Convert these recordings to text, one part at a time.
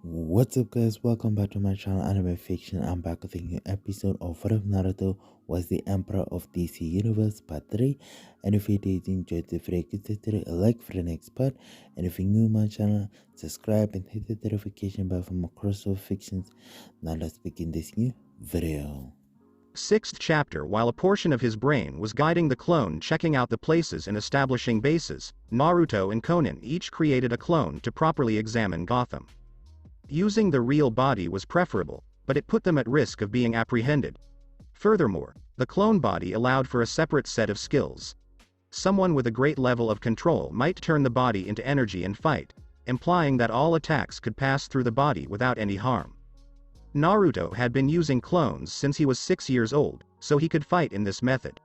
What's up, guys? Welcome back to my channel Anime Fiction. I'm back with a new episode of What If Naruto Was the Emperor of DC Universe Part 3. And if you did enjoy the video, consider a like for the next part. And if you're new to my channel, subscribe and hit the notification bell for more crossover fictions. Now let's begin this new video. Sixth chapter. While a portion of his brain was guiding the clone checking out the places and establishing bases, Naruto and Conan each created a clone to properly examine Gotham. Using the real body was preferable, but it put them at risk of being apprehended. Furthermore, the clone body allowed for a separate set of skills. Someone with a great level of control might turn the body into energy and fight, implying that all attacks could pass through the body without any harm. Naruto had been using clones since he was 6 years old, so he could fight in this method.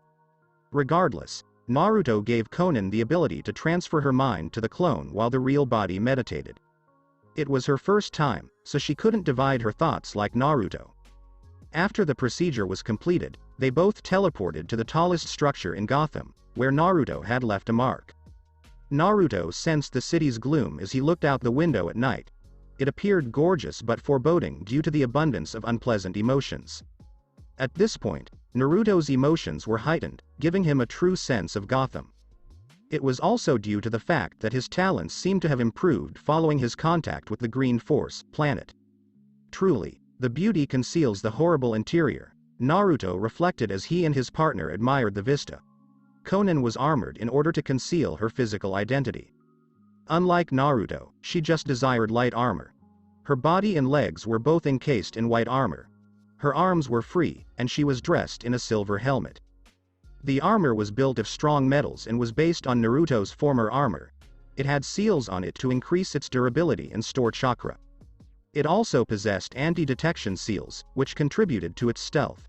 Regardless, Naruto gave Conan the ability to transfer her mind to the clone while the real body meditated. It was her first time, so she couldn't divide her thoughts like Naruto. After the procedure was completed, they both teleported to the tallest structure in Gotham, where Naruto had left a mark. Naruto sensed the city's gloom as he looked out the window at night. It appeared gorgeous but foreboding due to the abundance of unpleasant emotions. At this point, Naruto's emotions were heightened, giving him a true sense of Gotham. It was also due to the fact that his talents seemed to have improved following his contact with the Green Force planet. Truly, the beauty conceals the horrible interior, Naruto reflected as he and his partner admired the vista. Conan was armored in order to conceal her physical identity. Unlike Naruto, she just desired light armor. Her body and legs were both encased in white armor. Her arms were free, and she was dressed in a silver helmet. The armor was built of strong metals and was based on Naruto's former armor. It had seals on it to increase its durability and store chakra. It also possessed anti-detection seals, which contributed to its stealth.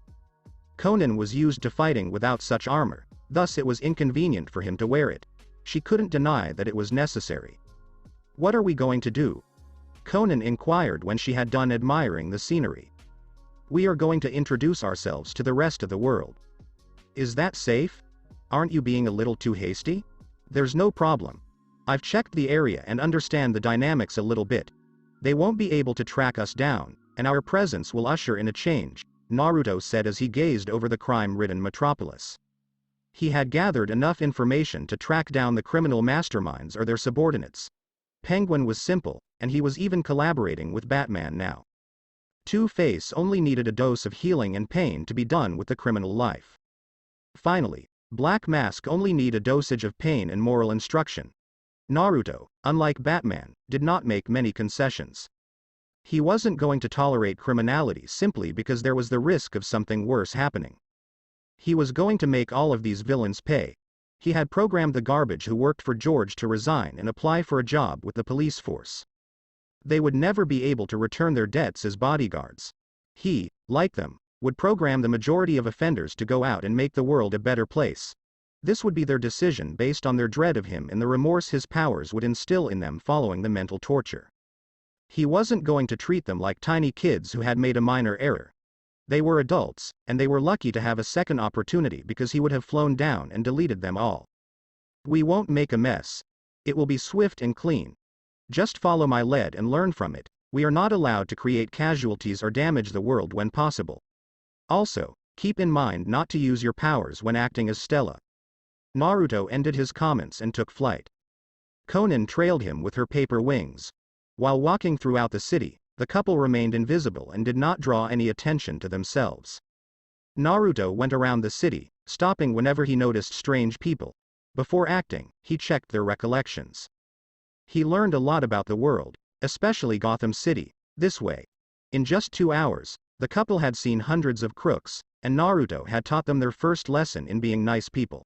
Conan was used to fighting without such armor, thus it was inconvenient for him to wear it. She couldn't deny that it was necessary. "What are we going to do?" Conan inquired when she had done admiring the scenery. "We are going to introduce ourselves to the rest of the world." "Is that safe? Aren't you being a little too hasty?" "There's no problem. I've checked the area and understand the dynamics a little bit. They won't be able to track us down, and our presence will usher in a change," Naruto said as he gazed over the crime-ridden metropolis. He had gathered enough information to track down the criminal masterminds or their subordinates. Penguin was simple, and he was even collaborating with Batman now. Two-Face only needed a dose of healing and pain to be done with the criminal life. Finally, Black Mask only need a dosage of pain and moral instruction. Naruto, unlike Batman, did not make many concessions. He wasn't going to tolerate criminality simply because there was the risk of something worse happening. He was going to make all of these villains pay. He had programmed the garbage who worked for George to resign and apply for a job with the police force. They would never be able to return their debts as bodyguards. He, like them, would program the majority of offenders to go out and make the world a better place. This would be their decision based on their dread of him and the remorse his powers would instill in them following the mental torture. He wasn't going to treat them like tiny kids who had made a minor error. They were adults, and they were lucky to have a second opportunity because he would have flown down and deleted them all. "We won't make a mess. It will be swift and clean. Just follow my lead and learn from it. We are not allowed to create casualties or damage the world when possible. Also, keep in mind not to use your powers when acting as Stella." Naruto ended his comments and took flight. Conan trailed him with her paper wings. While walking throughout the city, the couple remained invisible and did not draw any attention to themselves. Naruto went around the city, stopping whenever he noticed strange people. Before acting, he checked their recollections. He learned a lot about the world, especially Gotham City, this way. In just 2 hours, the couple had seen hundreds of crooks, and Naruto had taught them their first lesson in being nice people.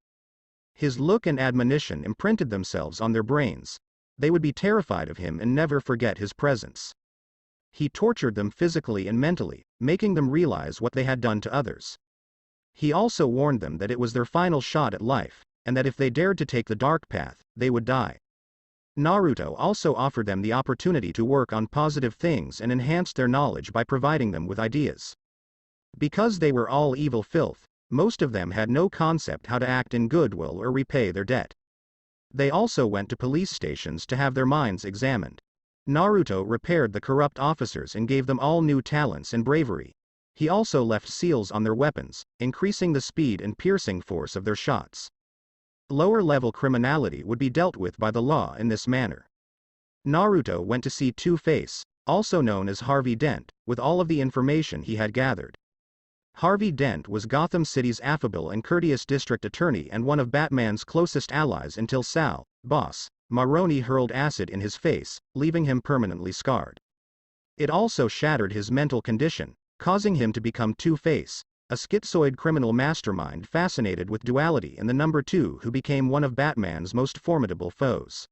His look and admonition imprinted themselves on their brains. They would be terrified of him and never forget his presence. He tortured them physically and mentally, making them realize what they had done to others. He also warned them that it was their final shot at life, and that if they dared to take the dark path, they would die. Naruto also offered them the opportunity to work on positive things and enhanced their knowledge by providing them with ideas. Because they were all evil filth, most of them had no concept how to act in goodwill or repay their debt. They also went to police stations to have their minds examined. Naruto repaired the corrupt officers and gave them all new talents and bravery. He also left seals on their weapons, increasing the speed and piercing force of their shots. Lower-level criminality would be dealt with by the law in this manner. Naruto went to see Two-Face, also known as Harvey Dent, with all of the information he had gathered. Harvey Dent was Gotham City's affable and courteous district attorney and one of Batman's closest allies until Sal, boss, Maroni hurled acid in his face, leaving him permanently scarred. It also shattered his mental condition, causing him to become Two-Face, a schizoid criminal mastermind fascinated with duality and the number 2 who became one of Batman's most formidable foes.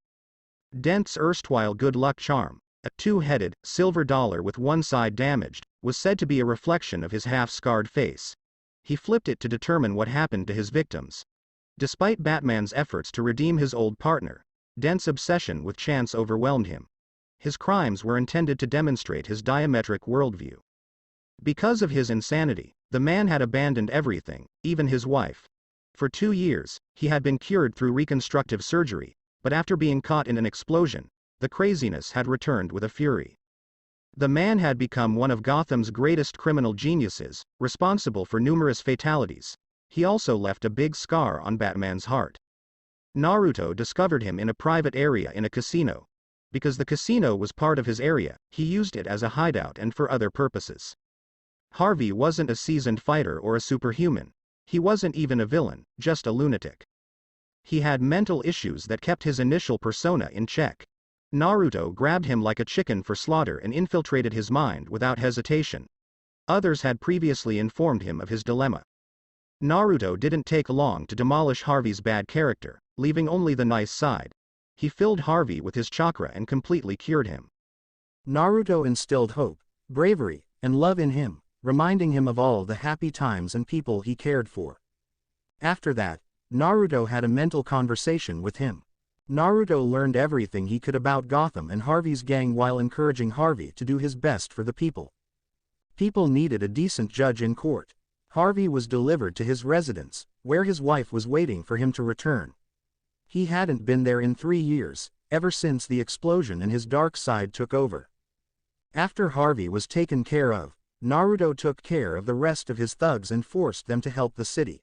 Dent's erstwhile good luck charm, a two-headed, silver dollar with one side damaged, was said to be a reflection of his half-scarred face. He flipped it to determine what happened to his victims. Despite Batman's efforts to redeem his old partner, Dent's obsession with chance overwhelmed him. His crimes were intended to demonstrate his diametric worldview. Because of his insanity, the man had abandoned everything, even his wife. For 2 years, he had been cured through reconstructive surgery, but after being caught in an explosion, the craziness had returned with a fury. The man had become one of Gotham's greatest criminal geniuses, responsible for numerous fatalities. He also left a big scar on Batman's heart. Naruto discovered him in a private area in a casino. Because the casino was part of his area, he used it as a hideout and for other purposes. Harvey wasn't a seasoned fighter or a superhuman. He wasn't even a villain, just a lunatic. He had mental issues that kept his initial persona in check. Naruto grabbed him like a chicken for slaughter and infiltrated his mind without hesitation. Others had previously informed him of his dilemma. Naruto didn't take long to demolish Harvey's bad character, leaving only the nice side. He filled Harvey with his chakra and completely cured him. Naruto instilled hope, bravery, and love in him, reminding him of all the happy times and people he cared for. After that, Naruto had a mental conversation with him. Naruto learned everything he could about Gotham and Harvey's gang while encouraging Harvey to do his best for the people. People needed a decent judge in court. Harvey was delivered to his residence, where his wife was waiting for him to return. He hadn't been there in 3 years, ever since the explosion and his dark side took over. After Harvey was taken care of, Naruto took care of the rest of his thugs and forced them to help the city.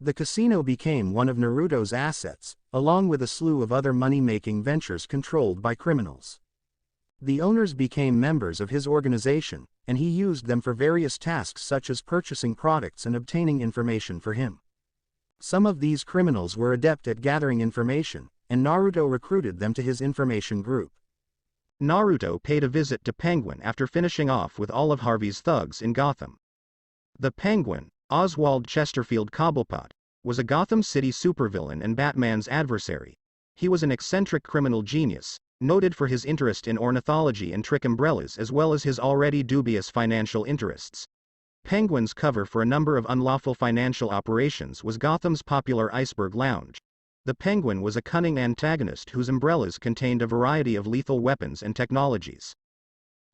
The casino became one of Naruto's assets, along with a slew of other money-making ventures controlled by criminals. The owners became members of his organization, and he used them for various tasks such as purchasing products and obtaining information for him. Some of these criminals were adept at gathering information, and Naruto recruited them to his information group. Naruto paid a visit to Penguin after finishing off with all of Harvey's thugs in Gotham. The Penguin, Oswald Chesterfield Cobblepot, was a Gotham City supervillain and Batman's adversary. He was an eccentric criminal genius, noted for his interest in ornithology and trick umbrellas as well as his already dubious financial interests. Penguin's cover for a number of unlawful financial operations was Gotham's popular Iceberg Lounge. The Penguin was a cunning antagonist whose umbrellas contained a variety of lethal weapons and technologies.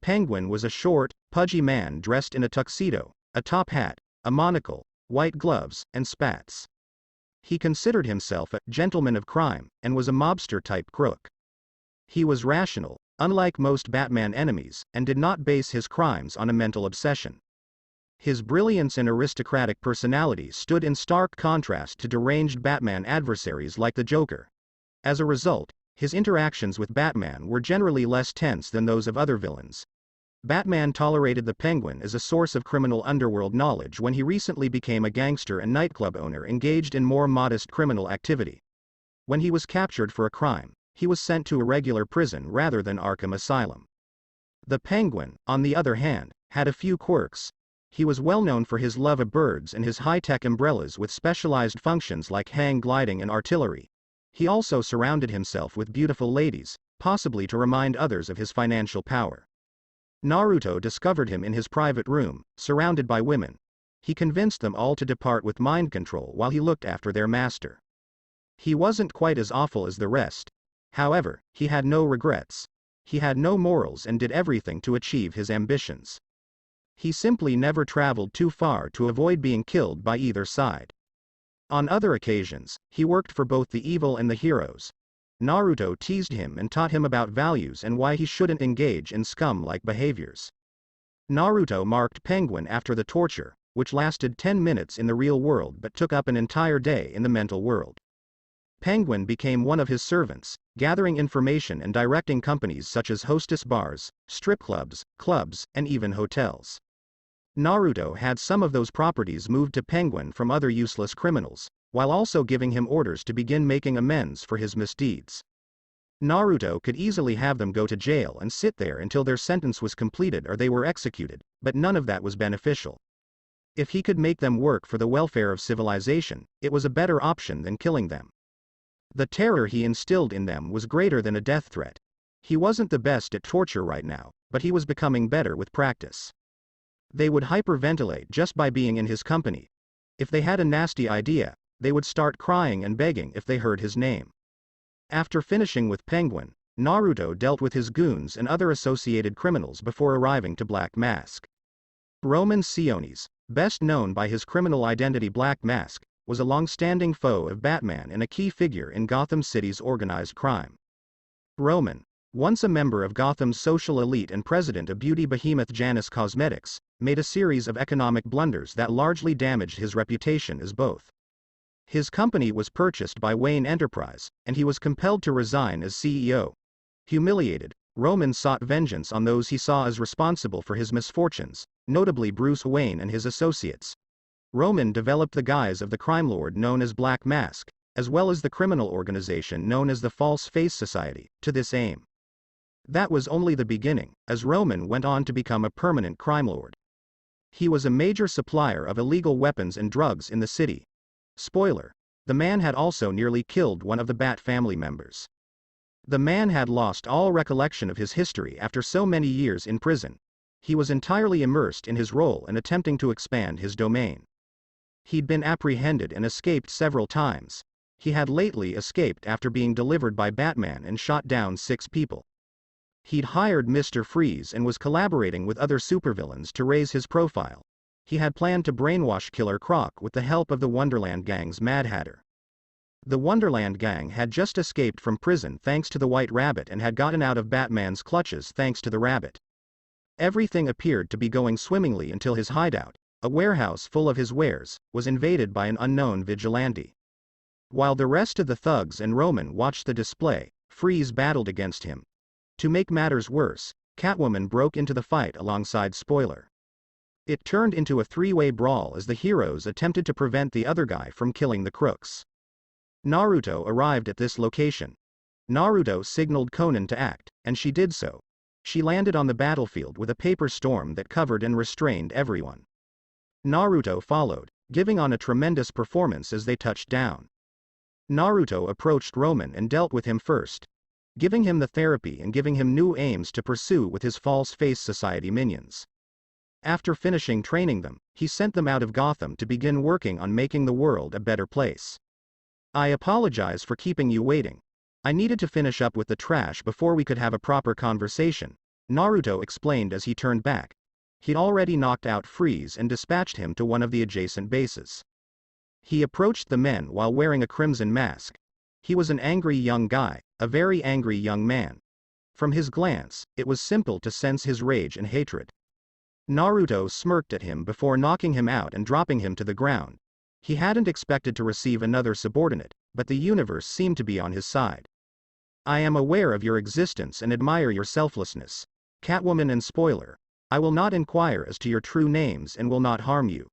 Penguin was a short, pudgy man dressed in a tuxedo, a top hat, a monocle, white gloves, and spats. He considered himself a gentleman of crime and was a mobster-type crook. He was rational, unlike most Batman enemies, and did not base his crimes on a mental obsession. His brilliance and aristocratic personality stood in stark contrast to deranged Batman adversaries like the Joker. As a result, his interactions with Batman were generally less tense than those of other villains. Batman tolerated the Penguin as a source of criminal underworld knowledge when he recently became a gangster and nightclub owner engaged in more modest criminal activity. When he was captured for a crime, he was sent to a regular prison rather than Arkham Asylum. The Penguin, on the other hand, had a few quirks. He was well known for his love of birds and his high-tech umbrellas with specialized functions like hang gliding and artillery. He also surrounded himself with beautiful ladies, possibly to remind others of his financial power. Naruto discovered him in his private room, surrounded by women. He convinced them all to depart with mind control while he looked after their master. He wasn't quite as awful as the rest. However, he had no regrets. He had no morals and did everything to achieve his ambitions. He simply never traveled too far to avoid being killed by either side. On other occasions, he worked for both the evil and the heroes. Naruto teased him and taught him about values and why he shouldn't engage in scum-like behaviors. Naruto marked Penguin after the torture, which lasted 10 minutes in the real world but took up an entire day in the mental world. Penguin became one of his servants, gathering information and directing companies such as hostess bars, strip clubs, and even hotels. Naruto had some of those properties moved to Penguin from other useless criminals, while also giving him orders to begin making amends for his misdeeds. Naruto could easily have them go to jail and sit there until their sentence was completed or they were executed, but none of that was beneficial. If he could make them work for the welfare of civilization, it was a better option than killing them. The terror he instilled in them was greater than a death threat. He wasn't the best at torture right now, but he was becoming better with practice. They would hyperventilate just by being in his company. If they had a nasty idea, they would start crying and begging if they heard his name. After finishing with Penguin, Naruto dealt with his goons and other associated criminals before arriving to Black Mask. Roman Sionis, best known by his criminal identity Black Mask, was a long-standing foe of Batman and a key figure in Gotham City's organized crime. Roman, once a member of Gotham's social elite and president of beauty behemoth Janus Cosmetics, made a series of economic blunders that largely damaged his reputation as both. His company was purchased by Wayne Enterprise, and he was compelled to resign as CEO. Humiliated, Roman sought vengeance on those he saw as responsible for his misfortunes, notably Bruce Wayne and his associates. Roman developed the guise of the crime lord known as Black Mask, as well as the criminal organization known as the False Face Society, to this aim. That was only the beginning, as Roman went on to become a permanent crime lord. He was a major supplier of illegal weapons and drugs in the city. Spoiler: the man had also nearly killed one of the Bat family members. The man had lost all recollection of his history after so many years in prison. He was entirely immersed in his role and attempting to expand his domain. He'd been apprehended and escaped several times. He had lately escaped after being delivered by Batman and shot down 6 people. He'd hired Mr. Freeze and was collaborating with other supervillains to raise his profile. He had planned to brainwash Killer Croc with the help of the Wonderland gang's Mad Hatter. The Wonderland gang had just escaped from prison thanks to the White Rabbit and had gotten out of Batman's clutches thanks to the Rabbit. Everything appeared to be going swimmingly until his hideout, a warehouse full of his wares, was invaded by an unknown vigilante. While the rest of the thugs and Roman watched the display, Freeze battled against him. To make matters worse, Catwoman broke into the fight alongside Spoiler. It turned into a 3-way brawl as the heroes attempted to prevent the other guy from killing the crooks. Naruto arrived at this location. Naruto signaled Conan to act, and she did so. She landed on the battlefield with a paper storm that covered and restrained everyone. Naruto followed, giving on a tremendous performance as they touched down. Naruto approached Roman and dealt with him first, giving him the therapy and giving him new aims to pursue with his False Face Society minions. After finishing training them, he sent them out of Gotham to begin working on making the world a better place. "I apologize for keeping you waiting. I needed to finish up with the trash before we could have a proper conversation," Naruto explained as he turned back. He'd already knocked out Freeze and dispatched him to one of the adjacent bases. He approached the men while wearing a crimson mask. He was an angry young guy, a very angry young man. From his glance, it was simple to sense his rage and hatred. Naruto smirked at him before knocking him out and dropping him to the ground. He hadn't expected to receive another subordinate, but the universe seemed to be on his side. "I am aware of your existence and admire your selflessness. Catwoman and Spoiler, I will not inquire as to your true names and will not harm you.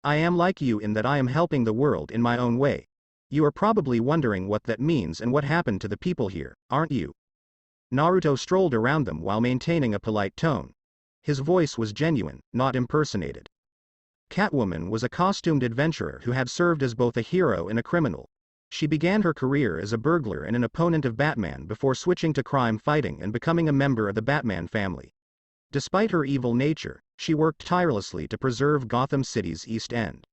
I am like you in that I am helping the world in my own way. You are probably wondering what that means and what happened to the people here, aren't you?" Naruto strolled around them while maintaining a polite tone. His voice was genuine, not impersonated. Catwoman was a costumed adventurer who had served as both a hero and a criminal. She began her career as a burglar and an opponent of Batman before switching to crime fighting and becoming a member of the Batman family. Despite her evil nature, she worked tirelessly to preserve Gotham City's East End.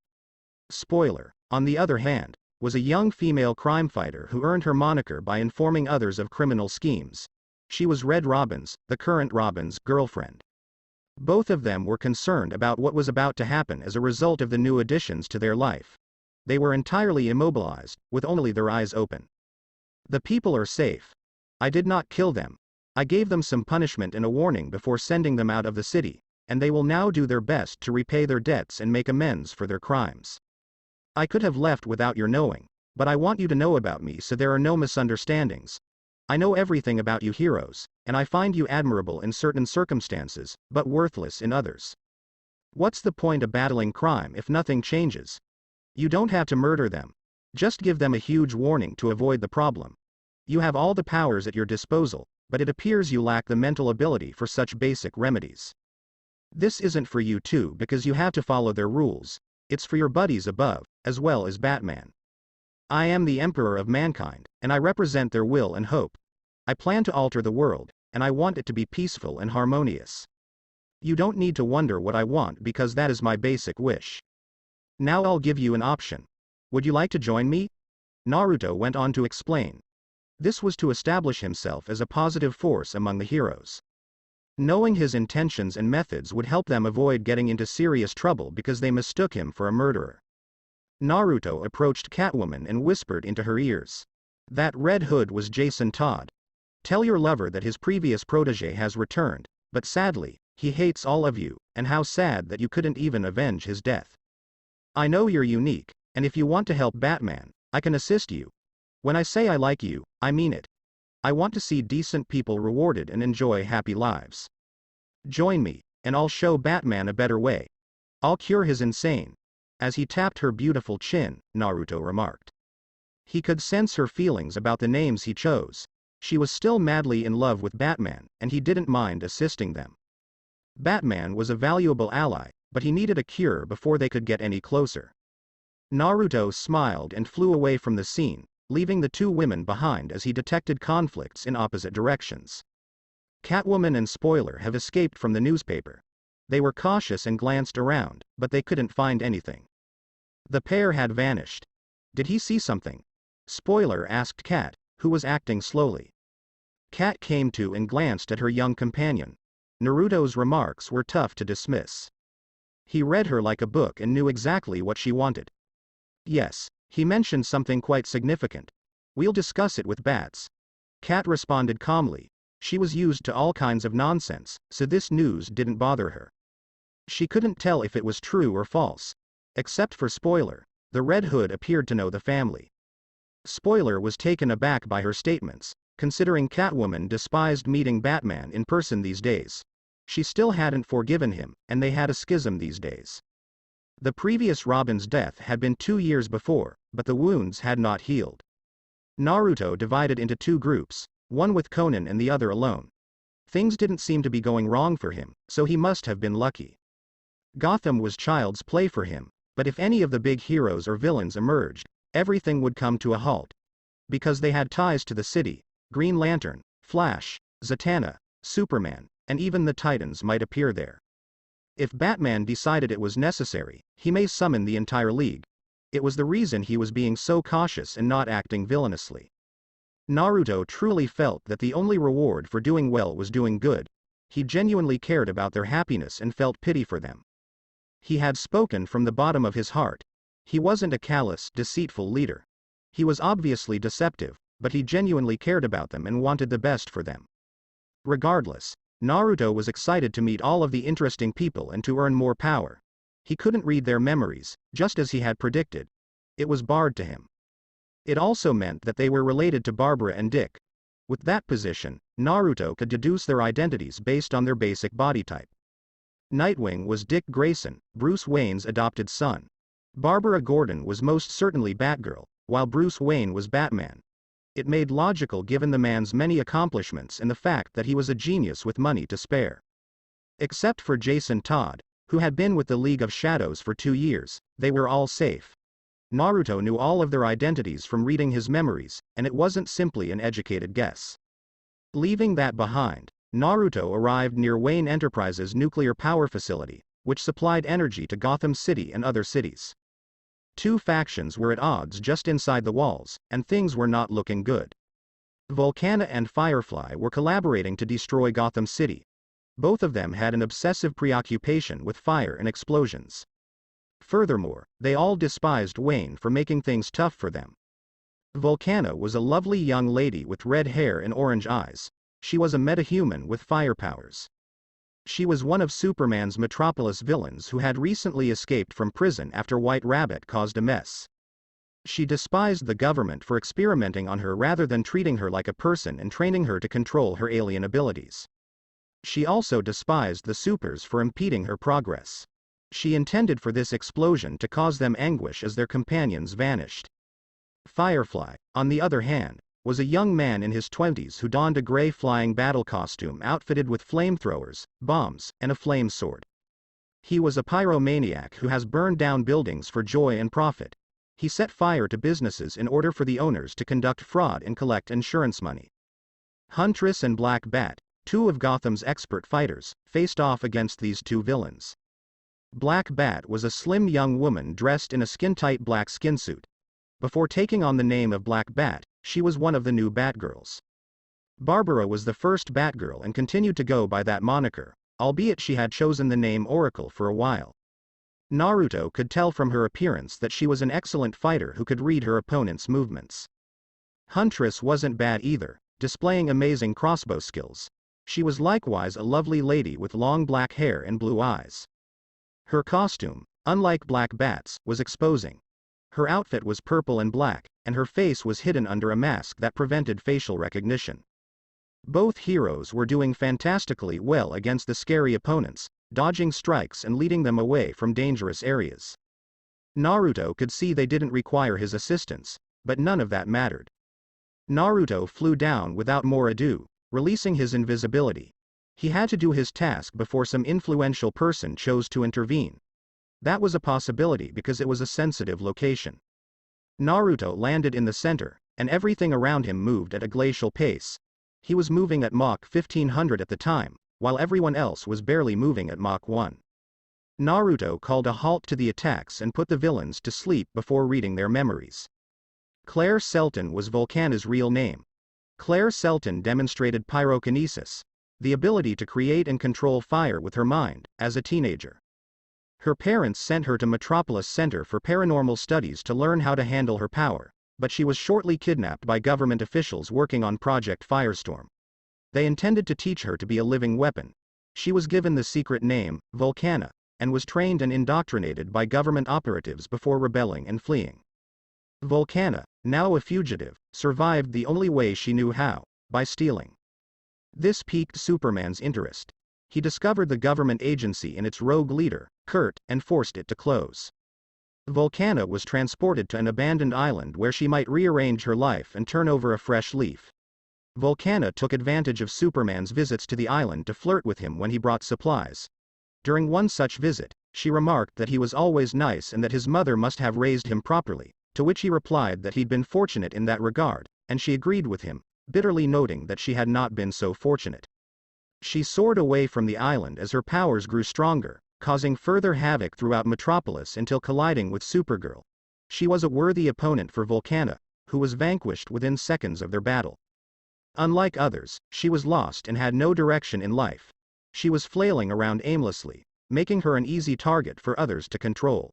Spoiler, on the other hand, was a young female crime fighter who earned her moniker by informing others of criminal schemes. She was Red Robin's, the current Robin's, girlfriend. Both of them were concerned about what was about to happen as a result of the new additions to their life. They were entirely immobilized, with only their eyes open. The people are safe. I did not kill them. I gave them some punishment and a warning before sending them out of the city, and they will now do their best to repay their debts and make amends for their crimes. I could have left without your knowing, but I want you to know about me so there are no misunderstandings. I know everything about you heroes, and I find you admirable in certain circumstances, but worthless in others. What's the point of battling crime if nothing changes? You don't have to murder them. Just give them a huge warning to avoid the problem. You have all the powers at your disposal, but it appears you lack the mental ability for such basic remedies. This isn't for you too because you have to follow their rules, it's for your buddies above, as well as Batman. I am the Emperor of mankind, and I represent their will and hope. I plan to alter the world, and I want it to be peaceful and harmonious. You don't need to wonder what I want because that is my basic wish. Now I'll give you an option. Would you like to join me? Naruto went on to explain. This was to establish himself as a positive force among the heroes. Knowing his intentions and methods would help them avoid getting into serious trouble because they mistook him for a murderer. Naruto approached Catwoman and whispered into her ears. That Red Hood was Jason Todd. Tell your lover that his previous protege has returned, but sadly, he hates all of you, and how sad that you couldn't even avenge his death. I know you're unique, and if you want to help Batman, I can assist you. When I say I like you, I mean it. I want to see decent people rewarded and enjoy happy lives. Join me, and I'll show Batman a better way. I'll cure his insane. As he tapped her beautiful chin, Naruto remarked. He could sense her feelings about the names he chose. She was still madly in love with Batman, and he didn't mind assisting them. Batman was a valuable ally, but he needed a cure before they could get any closer. Naruto smiled and flew away from the scene, leaving the two women behind as he detected conflicts in opposite directions. Catwoman and Spoiler have escaped from the newspaper. They were cautious and glanced around, but they couldn't find anything. The pair had vanished. Did he see something? Spoiler asked Cat, who was acting slowly. Cat came to and glanced at her young companion. Naruto's remarks were tough to dismiss. He read her like a book and knew exactly what she wanted. Yes, he mentioned something quite significant. We'll discuss it with Bats. Cat responded calmly. She was used to all kinds of nonsense, so this news didn't bother her. She couldn't tell if it was true or false. Except for Spoiler, the Red Hood appeared to know the family. Spoiler was taken aback by her statements, considering Catwoman despised meeting Batman in person these days. She still hadn't forgiven him, and they had a schism these days. The previous Robin's death had been 2 years before, but the wounds had not healed. Naruto divided into two groups, one with Conan and the other alone. Things didn't seem to be going wrong for him, so he must have been lucky. Gotham was child's play for him, but if any of the big heroes or villains emerged, everything would come to a halt. Because they had ties to the city, Green Lantern, Flash, Zatanna, Superman, and even the Titans might appear there. If Batman decided it was necessary, he may summon the entire league. It was the reason he was being so cautious and not acting villainously. Naruto truly felt that the only reward for doing well was doing good. He genuinely cared about their happiness and felt pity for them. He had spoken from the bottom of his heart. He wasn't a callous, deceitful leader. He was obviously deceptive, but he genuinely cared about them and wanted the best for them. Regardless, Naruto was excited to meet all of the interesting people and to earn more power. He couldn't read their memories, just as he had predicted. It was barred to him. It also meant that they were related to Barbara and Dick. With that position, Naruto could deduce their identities based on their basic body type. Nightwing was Dick Grayson, Bruce Wayne's adopted son. Barbara Gordon was most certainly Batgirl, while Bruce Wayne was Batman. It made logical given the man's many accomplishments and the fact that he was a genius with money to spare. Except for Jason Todd, who had been with the League of Shadows for 2 years, they were all safe. Naruto knew all of their identities from reading his memories, and it wasn't simply an educated guess. Leaving that behind, Naruto arrived near Wayne Enterprises' nuclear power facility, which supplied energy to Gotham City and other cities. 2 factions were at odds just inside the walls, and things were not looking good. Volcano and Firefly were collaborating to destroy Gotham City. Both of them had an obsessive preoccupation with fire and explosions. Furthermore, they all despised Wayne for making things tough for them. Volcano was a lovely young lady with red hair and orange eyes. She was a metahuman with fire powers. She was one of Superman's Metropolis villains who had recently escaped from prison after White Rabbit caused a mess. She despised the government for experimenting on her rather than treating her like a person and training her to control her alien abilities. She also despised the supers for impeding her progress. She intended for this explosion to cause them anguish as their companions vanished. Firefly, on the other hand, was a young man in his 20s who donned a gray flying battle costume outfitted with flamethrowers, bombs, and a flame sword. He was a pyromaniac who has burned down buildings for joy and profit. He set fire to businesses in order for the owners to conduct fraud and collect insurance money. Huntress and Black Bat, two of Gotham's expert fighters, faced off against these two villains. Black Bat was a slim young woman dressed in a skin-tight black skinsuit. Before taking on the name of Black Bat, she was one of the new Batgirls. Barbara was the first Batgirl and continued to go by that moniker, albeit she had chosen the name Oracle for a while. Naruto could tell from her appearance that she was an excellent fighter who could read her opponent's movements. Huntress wasn't bad either, displaying amazing crossbow skills. She was likewise a lovely lady with long black hair and blue eyes. Her costume, unlike Black Bat's, was exposing. Her outfit was purple and black, and her face was hidden under a mask that prevented facial recognition. Both heroes were doing fantastically well against the scary opponents, dodging strikes and leading them away from dangerous areas. Naruto could see they didn't require his assistance, but none of that mattered. Naruto flew down without more ado, releasing his invisibility. He had to do his task before some influential person chose to intervene. That was a possibility because it was a sensitive location. Naruto landed in the center, and everything around him moved at a glacial pace. He was moving at Mach 1500 at the time, while everyone else was barely moving at Mach 1. Naruto called a halt to the attacks and put the villains to sleep before reading their memories. Claire Selton was Volcana's real name. Claire Selton demonstrated pyrokinesis, the ability to create and control fire with her mind, as a teenager. Her parents sent her to Metropolis Center for Paranormal Studies to learn how to handle her power, but she was shortly kidnapped by government officials working on Project Firestorm. They intended to teach her to be a living weapon. She was given the secret name, Volcana, and was trained and indoctrinated by government operatives before rebelling and fleeing. Volcana, now a fugitive, survived the only way she knew how, by stealing. This piqued Superman's interest. He discovered the government agency and its rogue leader, Kurt, and forced it to close. Volcana was transported to an abandoned island where she might rearrange her life and turn over a fresh leaf. Volcana took advantage of Superman's visits to the island to flirt with him when he brought supplies. During one such visit, she remarked that he was always nice and that his mother must have raised him properly, to which he replied that he'd been fortunate in that regard, and she agreed with him, bitterly noting that she had not been so fortunate. She soared away from the island as her powers grew stronger, causing further havoc throughout Metropolis until colliding with Supergirl. She was a worthy opponent for Volcana, who was vanquished within seconds of their battle. Unlike others, she was lost and had no direction in life. She was flailing around aimlessly, making her an easy target for others to control.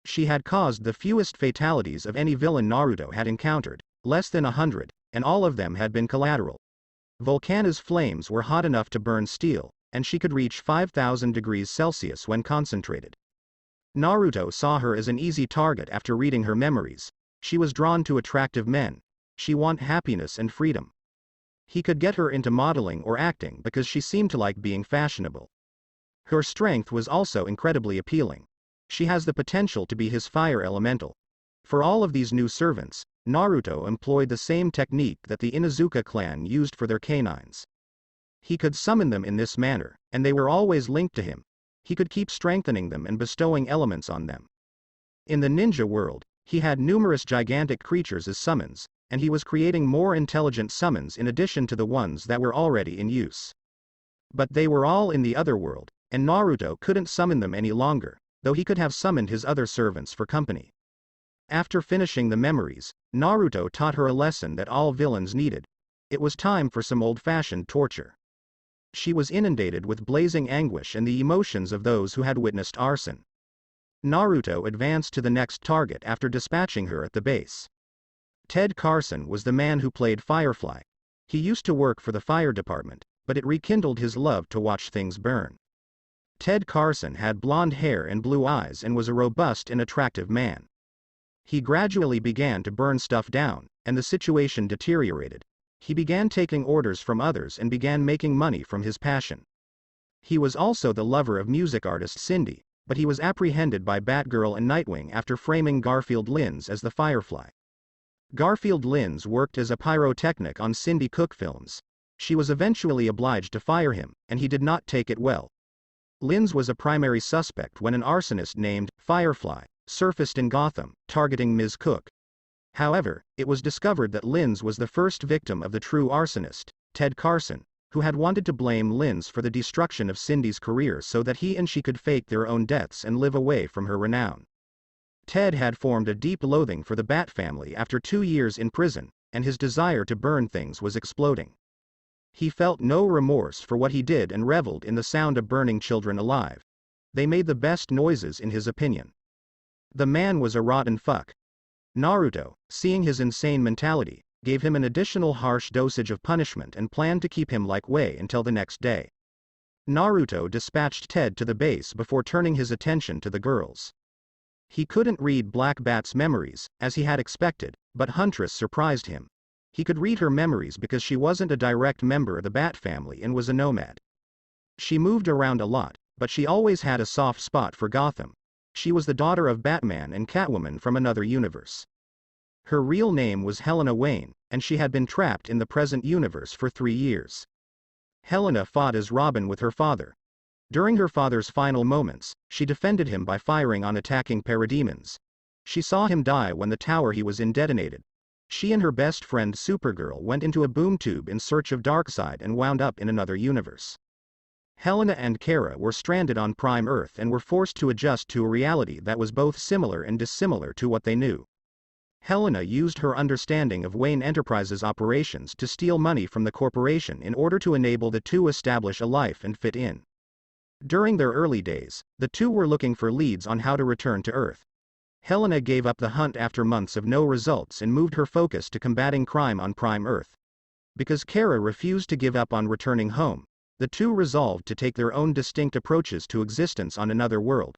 She had caused the fewest fatalities of any villain Naruto had encountered, less than 100, and all of them had been collateral. Volcana's flames were hot enough to burn steel, and she could reach 5,000 degrees Celsius when concentrated. Naruto saw her as an easy target after reading her memories. She was drawn to attractive men. She wanted happiness and freedom. He could get her into modeling or acting because she seemed to like being fashionable. Her strength was also incredibly appealing. She has the potential to be his fire elemental. For all of these new servants, Naruto employed the same technique that the Inuzuka clan used for their canines. He could summon them in this manner, and they were always linked to him. He could keep strengthening them and bestowing elements on them. In the ninja world, he had numerous gigantic creatures as summons, and he was creating more intelligent summons in addition to the ones that were already in use. But they were all in the other world, and Naruto couldn't summon them any longer, though he could have summoned his other servants for company. After finishing the memories, Naruto taught her a lesson that all villains needed. It was time for some old-fashioned torture. She was inundated with blazing anguish and the emotions of those who had witnessed arson. Naruto advanced to the next target after dispatching her at the base. Ted Carson was the man who played Firefly. He used to work for the fire department, but it rekindled his love to watch things burn. Ted Carson had blonde hair and blue eyes and was a robust and attractive man. He gradually began to burn stuff down, and the situation deteriorated. He began taking orders from others and began making money from his passion. He was also the lover of music artist Cindy, but he was apprehended by Batgirl and Nightwing after framing Garfield Linz as the Firefly. Garfield Linz worked as a pyrotechnic on Cindy Cook films. She was eventually obliged to fire him, and he did not take it well. Linz was a primary suspect when an arsonist named Firefly surfaced in Gotham, targeting Ms. Cook. However, it was discovered that Linz was the first victim of the true arsonist, Ted Carson, who had wanted to blame Linz for the destruction of Cindy's career so that he and she could fake their own deaths and live away from her renown. Ted had formed a deep loathing for the Bat family after 2 years in prison, and his desire to burn things was exploding. He felt no remorse for what he did and reveled in the sound of burning children alive. They made the best noises in his opinion. The man was a rotten fuck. Naruto, seeing his insane mentality, gave him an additional harsh dosage of punishment and planned to keep him like way until the next day. Naruto dispatched Ted to the base before turning his attention to the girls. He couldn't read Black Bat's memories, as he had expected, but Huntress surprised him. He could read her memories because she wasn't a direct member of the Bat family and was a nomad. She moved around a lot, but she always had a soft spot for Gotham. She was the daughter of Batman and Catwoman from another universe. Her real name was Helena Wayne, and she had been trapped in the present universe for 3 years. Helena fought as Robin with her father. During her father's final moments, she defended him by firing on attacking parademons. She saw him die when the tower he was in detonated. She and her best friend Supergirl went into a boom tube in search of Darkseid and wound up in another universe. Helena and Kara were stranded on Prime Earth and were forced to adjust to a reality that was both similar and dissimilar to what they knew. Helena used her understanding of Wayne Enterprises' operations to steal money from the corporation in order to enable the two establish a life and fit in. During their early days, the two were looking for leads on how to return to Earth. Helena gave up the hunt after months of no results and moved her focus to combating crime on Prime Earth. Because Kara refused to give up on returning home, the two resolved to take their own distinct approaches to existence on another world.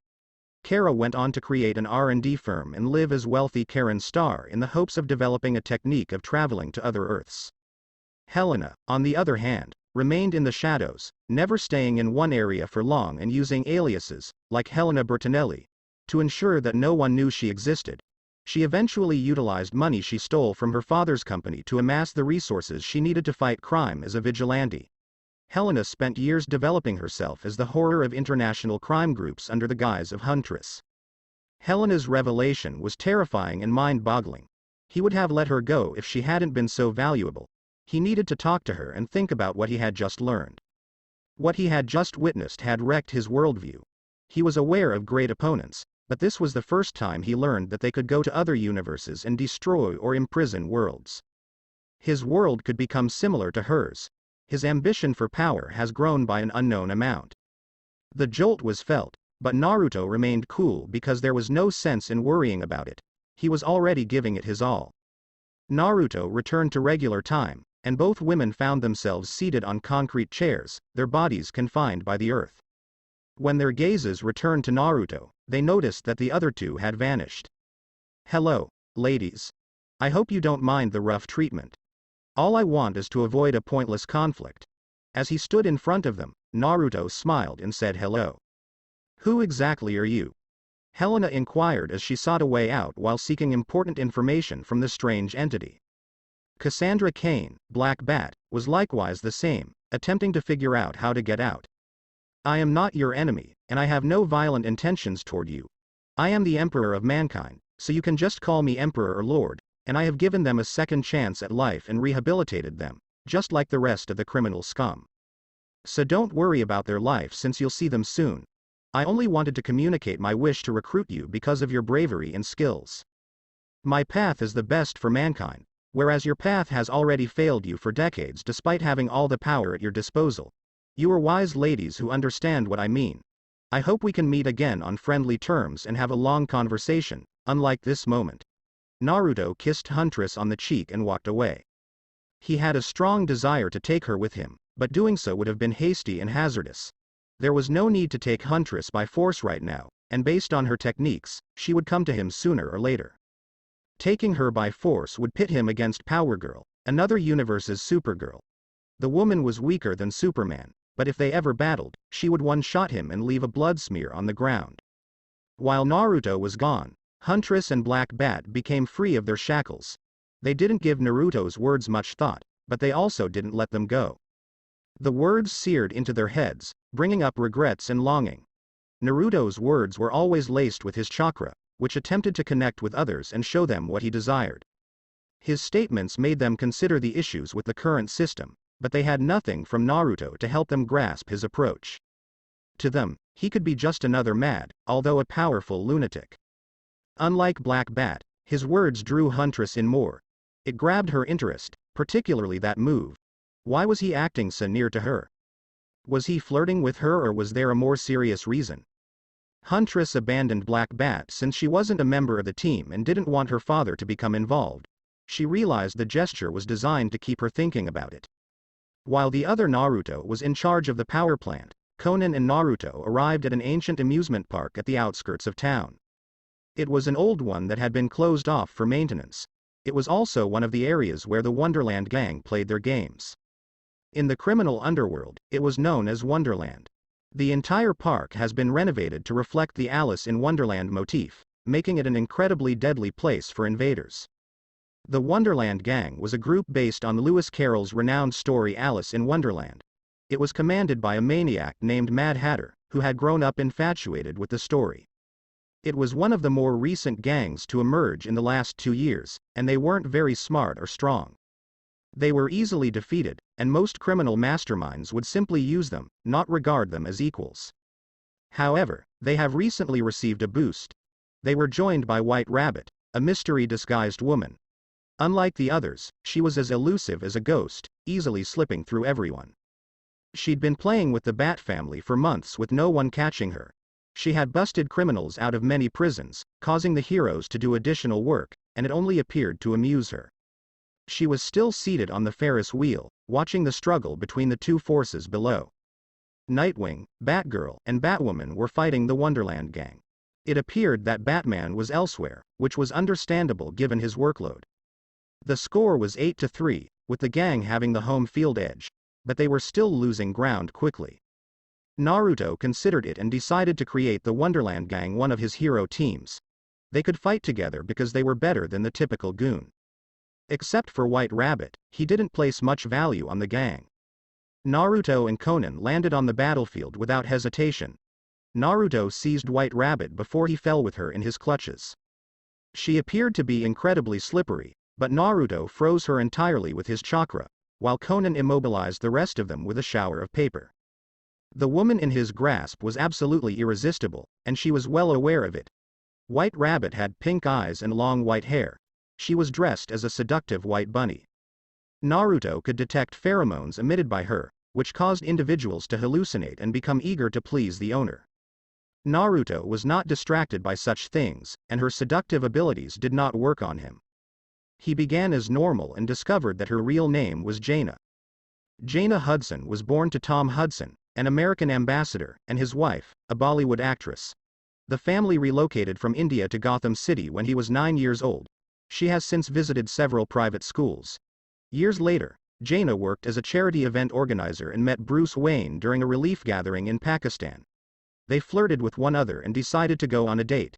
Kara went on to create an R&D firm and live as wealthy Karen Starr in the hopes of developing a technique of traveling to other Earths. Helena, on the other hand, remained in the shadows, never staying in one area for long and using aliases, like Helena Bertinelli, to ensure that no one knew she existed. She eventually utilized money she stole from her father's company to amass the resources she needed to fight crime as a vigilante. Helena spent years developing herself as the horror of international crime groups under the guise of Huntress. Helena's revelation was terrifying and mind-boggling. He would have let her go if she hadn't been so valuable. He needed to talk to her and think about what he had just learned. What he had just witnessed had wrecked his worldview. He was aware of great opponents, but this was the first time he learned that they could go to other universes and destroy or imprison worlds. His world could become similar to hers. His ambition for power has grown by an unknown amount. The jolt was felt, but Naruto remained cool because there was no sense in worrying about it. He was already giving it his all. Naruto returned to regular time, and both women found themselves seated on concrete chairs, their bodies confined by the earth. When their gazes returned to Naruto, they noticed that the other two had vanished. "Hello, ladies. I hope you don't mind the rough treatment. All I want is to avoid a pointless conflict." As he stood in front of them, Naruto smiled and said hello. "Who exactly are you?" Helena inquired as she sought a way out while seeking important information from the strange entity. Cassandra Cain, Black Bat, was likewise the same, attempting to figure out how to get out. "I am not your enemy, and I have no violent intentions toward you. I am the Emperor of Mankind, so you can just call me Emperor or Lord, and I have given them a second chance at life and rehabilitated them, just like the rest of the criminal scum. So don't worry about their life since you'll see them soon. I only wanted to communicate my wish to recruit you because of your bravery and skills. My path is the best for mankind, whereas your path has already failed you for decades despite having all the power at your disposal. You are wise ladies who understand what I mean. I hope we can meet again on friendly terms and have a long conversation, unlike this moment." Naruto kissed Huntress on the cheek and walked away. He had a strong desire to take her with him, but doing so would have been hasty and hazardous. There was no need to take Huntress by force right now, and based on her techniques, she would come to him sooner or later. Taking her by force would pit him against Power Girl, another universe's Supergirl. The woman was weaker than Superman, but if they ever battled, she would one-shot him and leave a blood smear on the ground. While Naruto was gone, Huntress and Black Bat became free of their shackles. They didn't give Naruto's words much thought, but they also didn't let them go. The words seared into their heads, bringing up regrets and longing. Naruto's words were always laced with his chakra, which attempted to connect with others and show them what he desired. His statements made them consider the issues with the current system, but they had nothing from Naruto to help them grasp his approach. To them, he could be just another mad, although a powerful lunatic. Unlike Black Bat, his words drew Huntress in more. It grabbed her interest, particularly that move. Why was he acting so near to her? Was he flirting with her or was there a more serious reason? Huntress abandoned Black Bat since she wasn't a member of the team and didn't want her father to become involved. She realized the gesture was designed to keep her thinking about it. While the other Naruto was in charge of the power plant, Conan and Naruto arrived at an ancient amusement park at the outskirts of town. It was an old one that had been closed off for maintenance. It was also one of the areas where the Wonderland gang played their games. In the criminal underworld, it was known as Wonderland. The entire park has been renovated to reflect the Alice in Wonderland motif, making it an incredibly deadly place for invaders. The Wonderland gang was a group based on Lewis Carroll's renowned story Alice in Wonderland. It was commanded by a maniac named Mad Hatter, who had grown up infatuated with the story. It was one of the more recent gangs to emerge in the last 2 years, and they weren't very smart or strong. They were easily defeated, and most criminal masterminds would simply use them, not regard them as equals. However, they have recently received a boost. They were joined by White Rabbit, a mystery-disguised woman. Unlike the others, she was as elusive as a ghost, easily slipping through everyone. She'd been playing with the Bat family for months with no one catching her. She had busted criminals out of many prisons, causing the heroes to do additional work, and it only appeared to amuse her. She was still seated on the Ferris wheel, watching the struggle between the two forces below. Nightwing, Batgirl, and Batwoman were fighting the Wonderland gang. It appeared that Batman was elsewhere, which was understandable given his workload. The score was 8-3, with the gang having the home field edge, but they were still losing ground quickly. Naruto considered it and decided to create the Wonderland gang one of his hero teams. They could fight together because they were better than the typical goon. Except for White Rabbit, he didn't place much value on the gang. Naruto and Conan landed on the battlefield without hesitation. Naruto seized White Rabbit before he fell with her in his clutches. She appeared to be incredibly slippery, but Naruto froze her entirely with his chakra, while Conan immobilized the rest of them with a shower of paper. The woman in his grasp was absolutely irresistible, and she was well aware of it. White Rabbit had pink eyes and long white hair. She was dressed as a seductive white bunny. Naruto could detect pheromones emitted by her, which caused individuals to hallucinate and become eager to please the owner. Naruto was not distracted by such things, and her seductive abilities did not work on him. He began as normal and discovered that her real name was Jaina. Jaina Hudson was born to Tom Hudson, an American ambassador, and his wife, a Bollywood actress. The family relocated from India to Gotham City when he was 9 years old. She has since visited several private schools. Years later, Jaina worked as a charity event organizer and met Bruce Wayne during a relief gathering in Pakistan. They flirted with one another and decided to go on a date.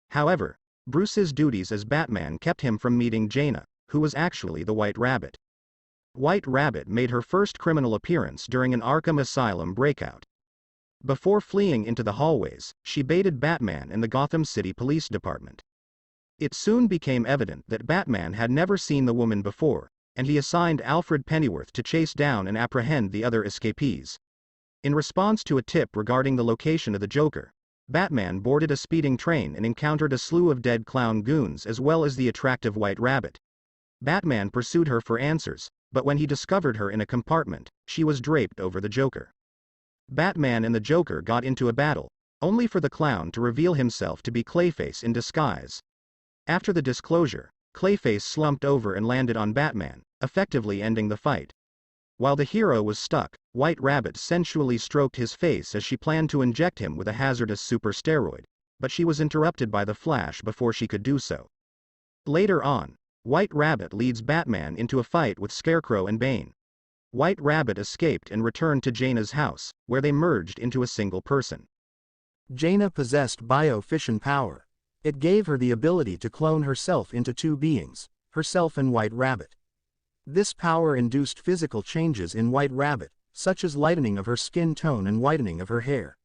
However, Bruce's duties as Batman kept him from meeting Jaina, who was actually the White Rabbit. White Rabbit made her first criminal appearance during an Arkham Asylum breakout. Before fleeing into the hallways, she baited Batman and the Gotham City Police Department. It soon became evident that Batman had never seen the woman before, and he assigned Alfred Pennyworth to chase down and apprehend the other escapees. In response to a tip regarding the location of the Joker, Batman boarded a speeding train and encountered a slew of dead clown goons as well as the attractive White Rabbit. Batman pursued her for answers, but when he discovered her in a compartment, she was draped over the Joker. Batman and the Joker got into a battle, only for the clown to reveal himself to be Clayface in disguise. After the disclosure, Clayface slumped over and landed on Batman, effectively ending the fight. While the hero was stuck, White Rabbit sensually stroked his face as she planned to inject him with a hazardous super steroid, but she was interrupted by the Flash before she could do so. Later on, White Rabbit leads Batman into a fight with Scarecrow and Bane. White Rabbit escaped and returned to Jaina's house, where they merged into a single person. Jaina possessed bio-fission power. It gave her the ability to clone herself into two beings, herself and White Rabbit. This power induced physical changes in White Rabbit, such as lightening of her skin tone and whitening of her hair.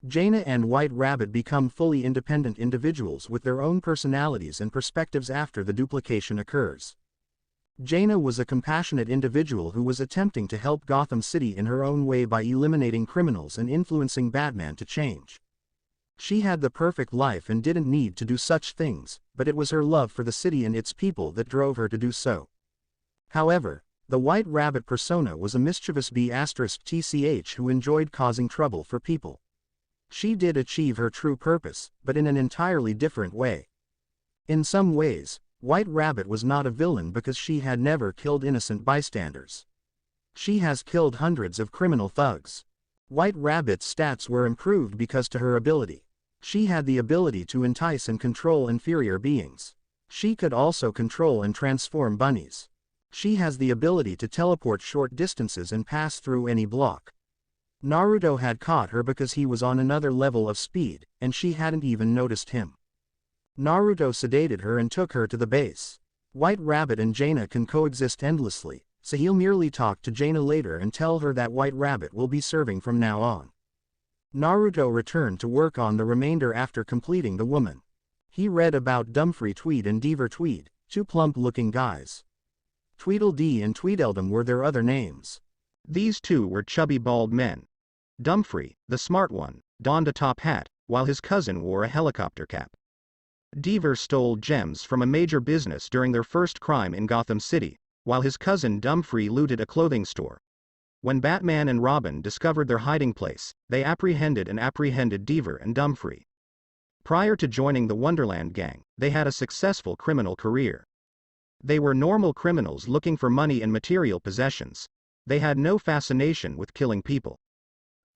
Jaina and White Rabbit become fully independent individuals with their own personalities and perspectives after the duplication occurs. Jaina was a compassionate individual who was attempting to help Gotham City in her own way by eliminating criminals and influencing Batman to change. She had the perfect life and didn't need to do such things, but it was her love for the city and its people that drove her to do so. However, the White Rabbit persona was a mischievous B*TCH who enjoyed causing trouble for people. She did achieve her true purpose, but in an entirely different way. In some ways, White Rabbit was not a villain because she had never killed innocent bystanders. She has killed hundreds of criminal thugs. White Rabbit's stats were improved because to her ability. She had the ability to entice and control inferior beings. She could also control and transform bunnies. She has the ability to teleport short distances and pass through any block. Naruto had caught her because he was on another level of speed, and she hadn't even noticed him. Naruto sedated her and took her to the base. White Rabbit and Jaina can coexist endlessly, so he'll merely talk to Jaina later and tell her that White Rabbit will be serving from now on. Naruto returned to work on the remainder after completing The Woman. He read about Dumfrey Tweed and Deaver Tweed, two plump-looking guys. Tweedledee and Tweedledum were their other names. These two were chubby bald men. Dumfrey, the smart one, donned a top hat, while his cousin wore a helicopter cap. Deaver stole gems from a major business during their first crime in Gotham City, while his cousin Dumfrey looted a clothing store. When Batman and Robin discovered their hiding place, they apprehended Deaver and Dumfrey. Prior to joining the Wonderland gang, they had a successful criminal career. They were normal criminals looking for money and material possessions. They had no fascination with killing people.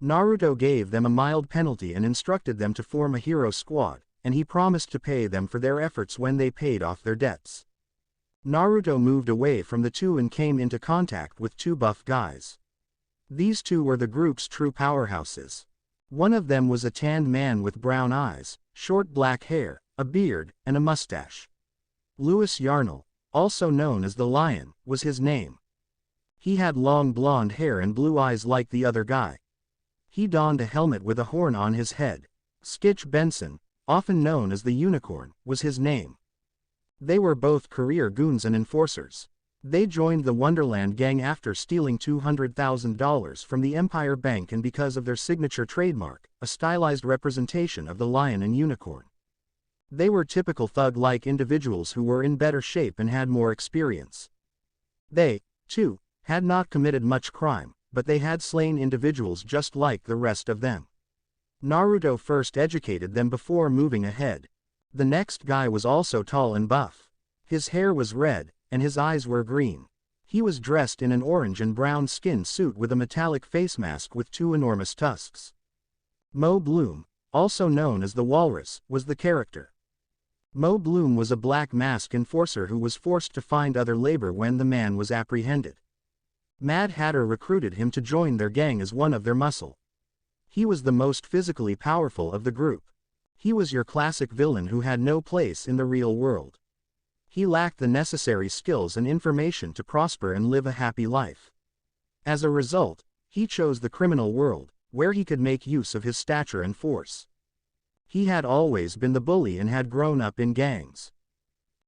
Naruto gave them a mild penalty and instructed them to form a hero squad, and he promised to pay them for their efforts when they paid off their debts. Naruto moved away from the two and came into contact with two buff guys. These two were the group's true powerhouses. One of them was a tanned man with brown eyes, short black hair, a beard, and a mustache. Louis Yarnell, also known as the Lion, was his name. He had long blonde hair and blue eyes like the other guy. He donned a helmet with a horn on his head. Skitch Benson, often known as the Unicorn, was his name. They were both career goons and enforcers. They joined the Wonderland gang after stealing $200,000 from the Empire Bank and because of their signature trademark, a stylized representation of the lion and unicorn. They were typical thug-like individuals who were in better shape and had more experience. They, too, had not committed much crime, but they had slain individuals just like the rest of them. Naruto first educated them before moving ahead. The next guy was also tall and buff. His hair was red, and his eyes were green. He was dressed in an orange and brown skin suit with a metallic face mask with two enormous tusks. Mo Bloom, also known as the Walrus, was the character. Mo Bloom was a black mask enforcer who was forced to find other labor when the man was apprehended. Mad Hatter recruited him to join their gang as one of their muscle. He was the most physically powerful of the group. He was your classic villain who had no place in the real world. He lacked the necessary skills and information to prosper and live a happy life. As a result, he chose the criminal world, where he could make use of his stature and force. He had always been the bully and had grown up in gangs.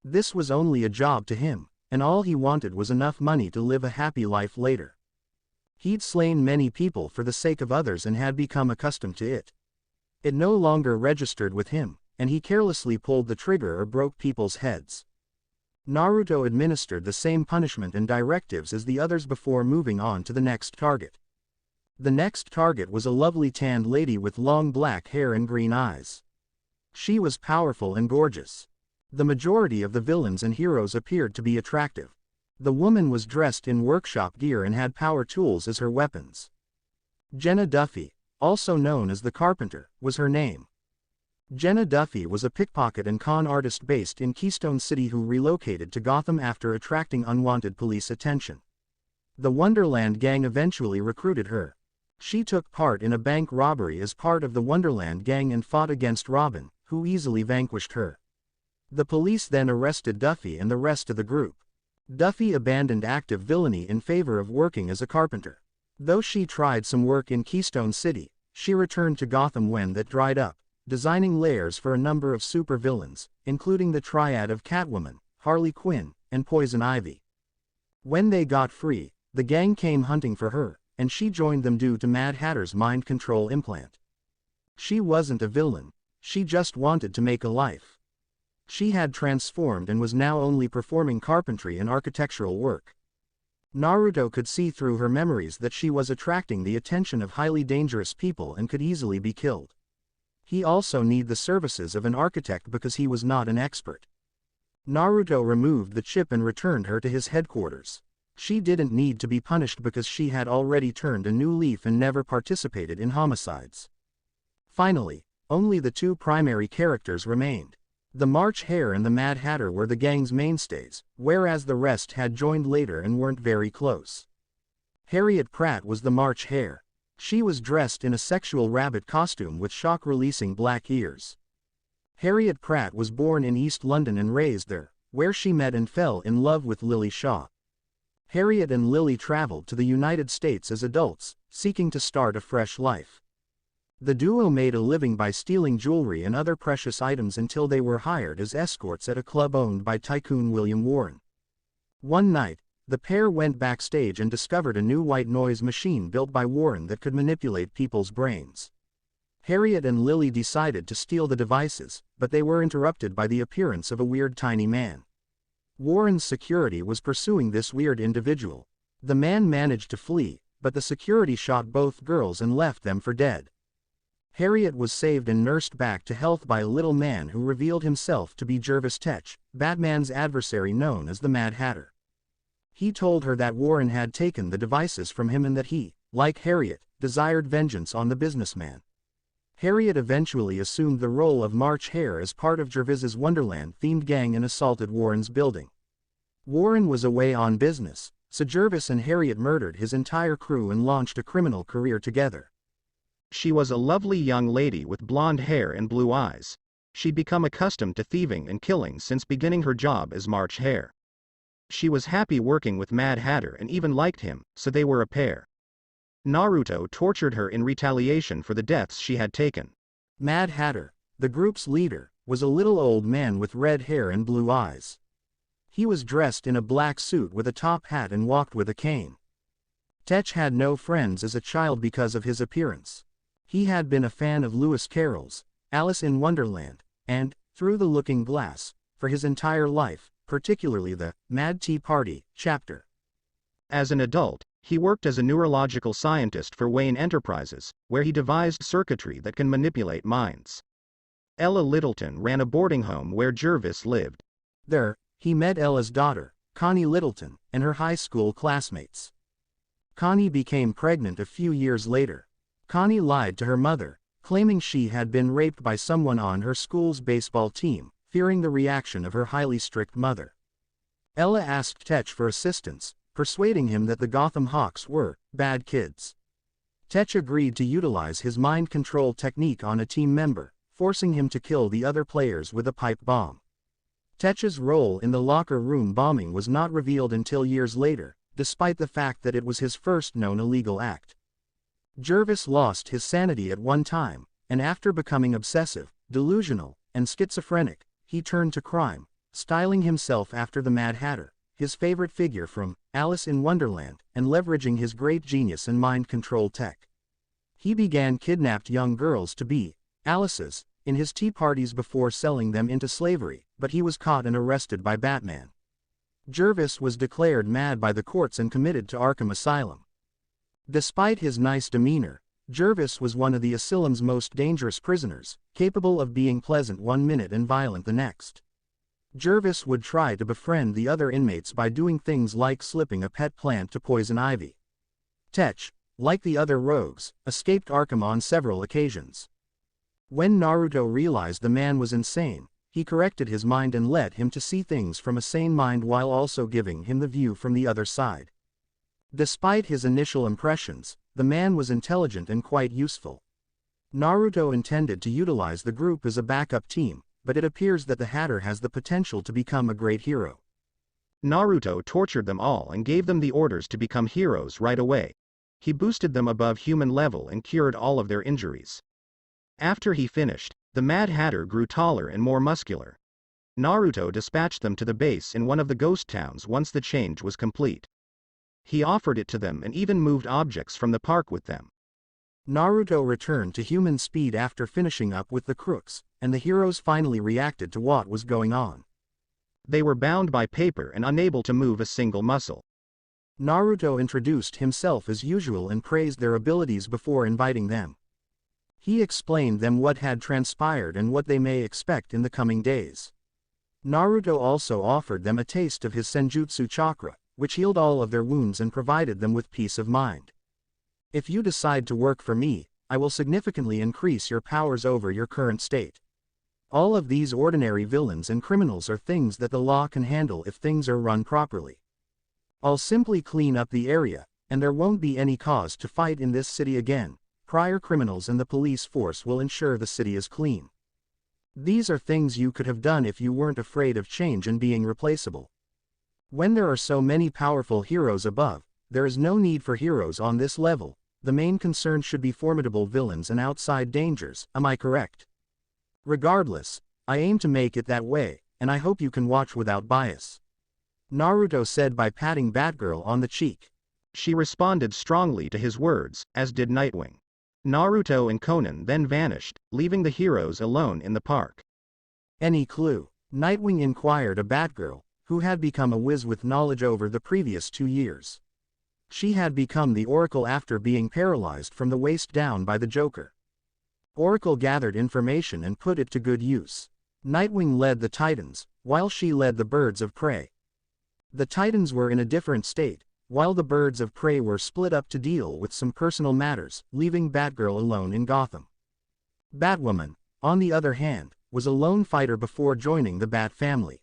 This was only a job to him, and all he wanted was enough money to live a happy life later. He'd slain many people for the sake of others and had become accustomed to it. It no longer registered with him, and he carelessly pulled the trigger or broke people's heads. Naruto administered the same punishment and directives as the others before moving on to the next target. The next target was a lovely tanned lady with long black hair and green eyes. She was powerful and gorgeous. The majority of the villains and heroes appeared to be attractive. The woman was dressed in workshop gear and had power tools as her weapons. Jenna Duffy, also known as the Carpenter, was her name. Jenna Duffy was a pickpocket and con artist based in Keystone City who relocated to Gotham after attracting unwanted police attention. The Wonderland gang eventually recruited her. She took part in a bank robbery as part of the Wonderland gang and fought against Robin, who easily vanquished her. The police then arrested Duffy and the rest of the group. Duffy abandoned active villainy in favor of working as a carpenter. Though she tried some work in Keystone City, she returned to Gotham when that dried up, designing lairs for a number of supervillains, including the triad of Catwoman, Harley Quinn, and Poison Ivy. When they got free, the gang came hunting for her, and she joined them due to Mad Hatter's mind control implant. She wasn't a villain, she just wanted to make a life. She had transformed and was now only performing carpentry and architectural work. Naruto could see through her memories that she was attracting the attention of highly dangerous people and could easily be killed. He also needed the services of an architect because he was not an expert. Naruto removed the chip and returned her to his headquarters. She didn't need to be punished because she had already turned a new leaf and never participated in homicides. Finally, only the two primary characters remained. The March Hare and the Mad Hatter were the gang's mainstays, whereas the rest had joined later and weren't very close. Harriet Pratt was the March Hare. She was dressed in a sexual rabbit costume with shock-releasing black ears. Harriet Pratt was born in East London and raised there, where she met and fell in love with Lily Shaw. Harriet and Lily traveled to the United States as adults, seeking to start a fresh life. The duo made a living by stealing jewelry and other precious items until they were hired as escorts at a club owned by tycoon William Warren. One night, the pair went backstage and discovered a new white noise machine built by Warren that could manipulate people's brains. Harriet and Lily decided to steal the devices, but they were interrupted by the appearance of a weird tiny man. Warren's security was pursuing this weird individual. The man managed to flee, but the security shot both girls and left them for dead. Harriet was saved and nursed back to health by a little man who revealed himself to be Jervis Tetch, Batman's adversary known as the Mad Hatter. He told her that Warren had taken the devices from him and that he, like Harriet, desired vengeance on the businessman. Harriet eventually assumed the role of March Hare as part of Jervis's Wonderland-themed gang and assaulted Warren's building. Warren was away on business, so Jervis and Harriet murdered his entire crew and launched a criminal career together. She was a lovely young lady with blonde hair and blue eyes. She'd become accustomed to thieving and killing since beginning her job as March Hare. She was happy working with Mad Hatter and even liked him, so they were a pair. Naruto tortured her in retaliation for the deaths she had taken. Mad Hatter, the group's leader, was a little old man with red hair and blue eyes. He was dressed in a black suit with a top hat and walked with a cane. Tetch had no friends as a child because of his appearance. He had been a fan of Lewis Carroll's Alice in Wonderland, and, Through the Looking Glass, for his entire life, particularly the Mad Tea Party chapter. As an adult, he worked as a neurological scientist for Wayne Enterprises, where he devised circuitry that can manipulate minds. Ella Littleton ran a boarding home where Jervis lived. There, he met Ella's daughter, Connie Littleton, and her high school classmates. Connie became pregnant a few years later. Connie lied to her mother, claiming she had been raped by someone on her school's baseball team, fearing the reaction of her highly strict mother. Ella asked Tetch for assistance, persuading him that the Gotham Hawks were bad kids. Tetch agreed to utilize his mind control technique on a team member, forcing him to kill the other players with a pipe bomb. Tetch's role in the locker room bombing was not revealed until years later, despite the fact that it was his first known illegal act. Jervis lost his sanity at one time, and after becoming obsessive, delusional, and schizophrenic, he turned to crime, styling himself after the Mad Hatter, his favorite figure from Alice in Wonderland, and leveraging his great genius and mind control tech. He began kidnapped young girls to be Alice's in his tea parties before selling them into slavery, but he was caught and arrested by Batman. Jervis was declared mad by the courts and committed to Arkham Asylum. Despite his nice demeanor, Jervis was one of the asylum's most dangerous prisoners, capable of being pleasant one minute and violent the next. Jervis would try to befriend the other inmates by doing things like slipping a pet plant to poison ivy. Tetch, like the other rogues, escaped Arkham on several occasions. When Naruto realized the man was insane, he corrected his mind and let him to see things from a sane mind while also giving him the view from the other side. Despite his initial impressions, the man was intelligent and quite useful. Naruto intended to utilize the group as a backup team, but it appears that the Hatter has the potential to become a great hero. Naruto tortured them all and gave them the orders to become heroes right away. He boosted them above human level and cured all of their injuries. After he finished, the Mad Hatter grew taller and more muscular. Naruto dispatched them to the base in one of the ghost towns once the change was complete. He offered it to them and even moved objects from the park with them. Naruto returned to human speed after finishing up with the crooks, and the heroes finally reacted to what was going on. They were bound by paper and unable to move a single muscle. Naruto introduced himself as usual and praised their abilities before inviting them. He explained them what had transpired and what they may expect in the coming days. Naruto also offered them a taste of his Senjutsu chakra, which healed all of their wounds and provided them with peace of mind. If you decide to work for me, I will significantly increase your powers over your current state. All of these ordinary villains and criminals are things that the law can handle if things are run properly. I'll simply clean up the area, and there won't be any cause to fight in this city again. Prior criminals and the police force will ensure the city is clean. These are things you could have done if you weren't afraid of change and being replaceable. When there are so many powerful heroes above, there is no need for heroes on this level. The main concern should be formidable villains and outside dangers, am I correct? Regardless, I aim to make it that way, and I hope you can watch without bias. Naruto said by patting Batgirl on the cheek. She responded strongly to his words, as did Nightwing. Naruto and Conan then vanished, leaving the heroes alone in the park. Any clue? Nightwing inquired of Batgirl, who had become a whiz with knowledge over the previous 2 years. She had become the Oracle after being paralyzed from the waist down by the Joker. Oracle gathered information and put it to good use. Nightwing led the Titans, while she led the Birds of Prey. The Titans were in a different state, while the Birds of Prey were split up to deal with some personal matters, leaving Batgirl alone in Gotham. Batwoman, on the other hand, was a lone fighter before joining the Bat family.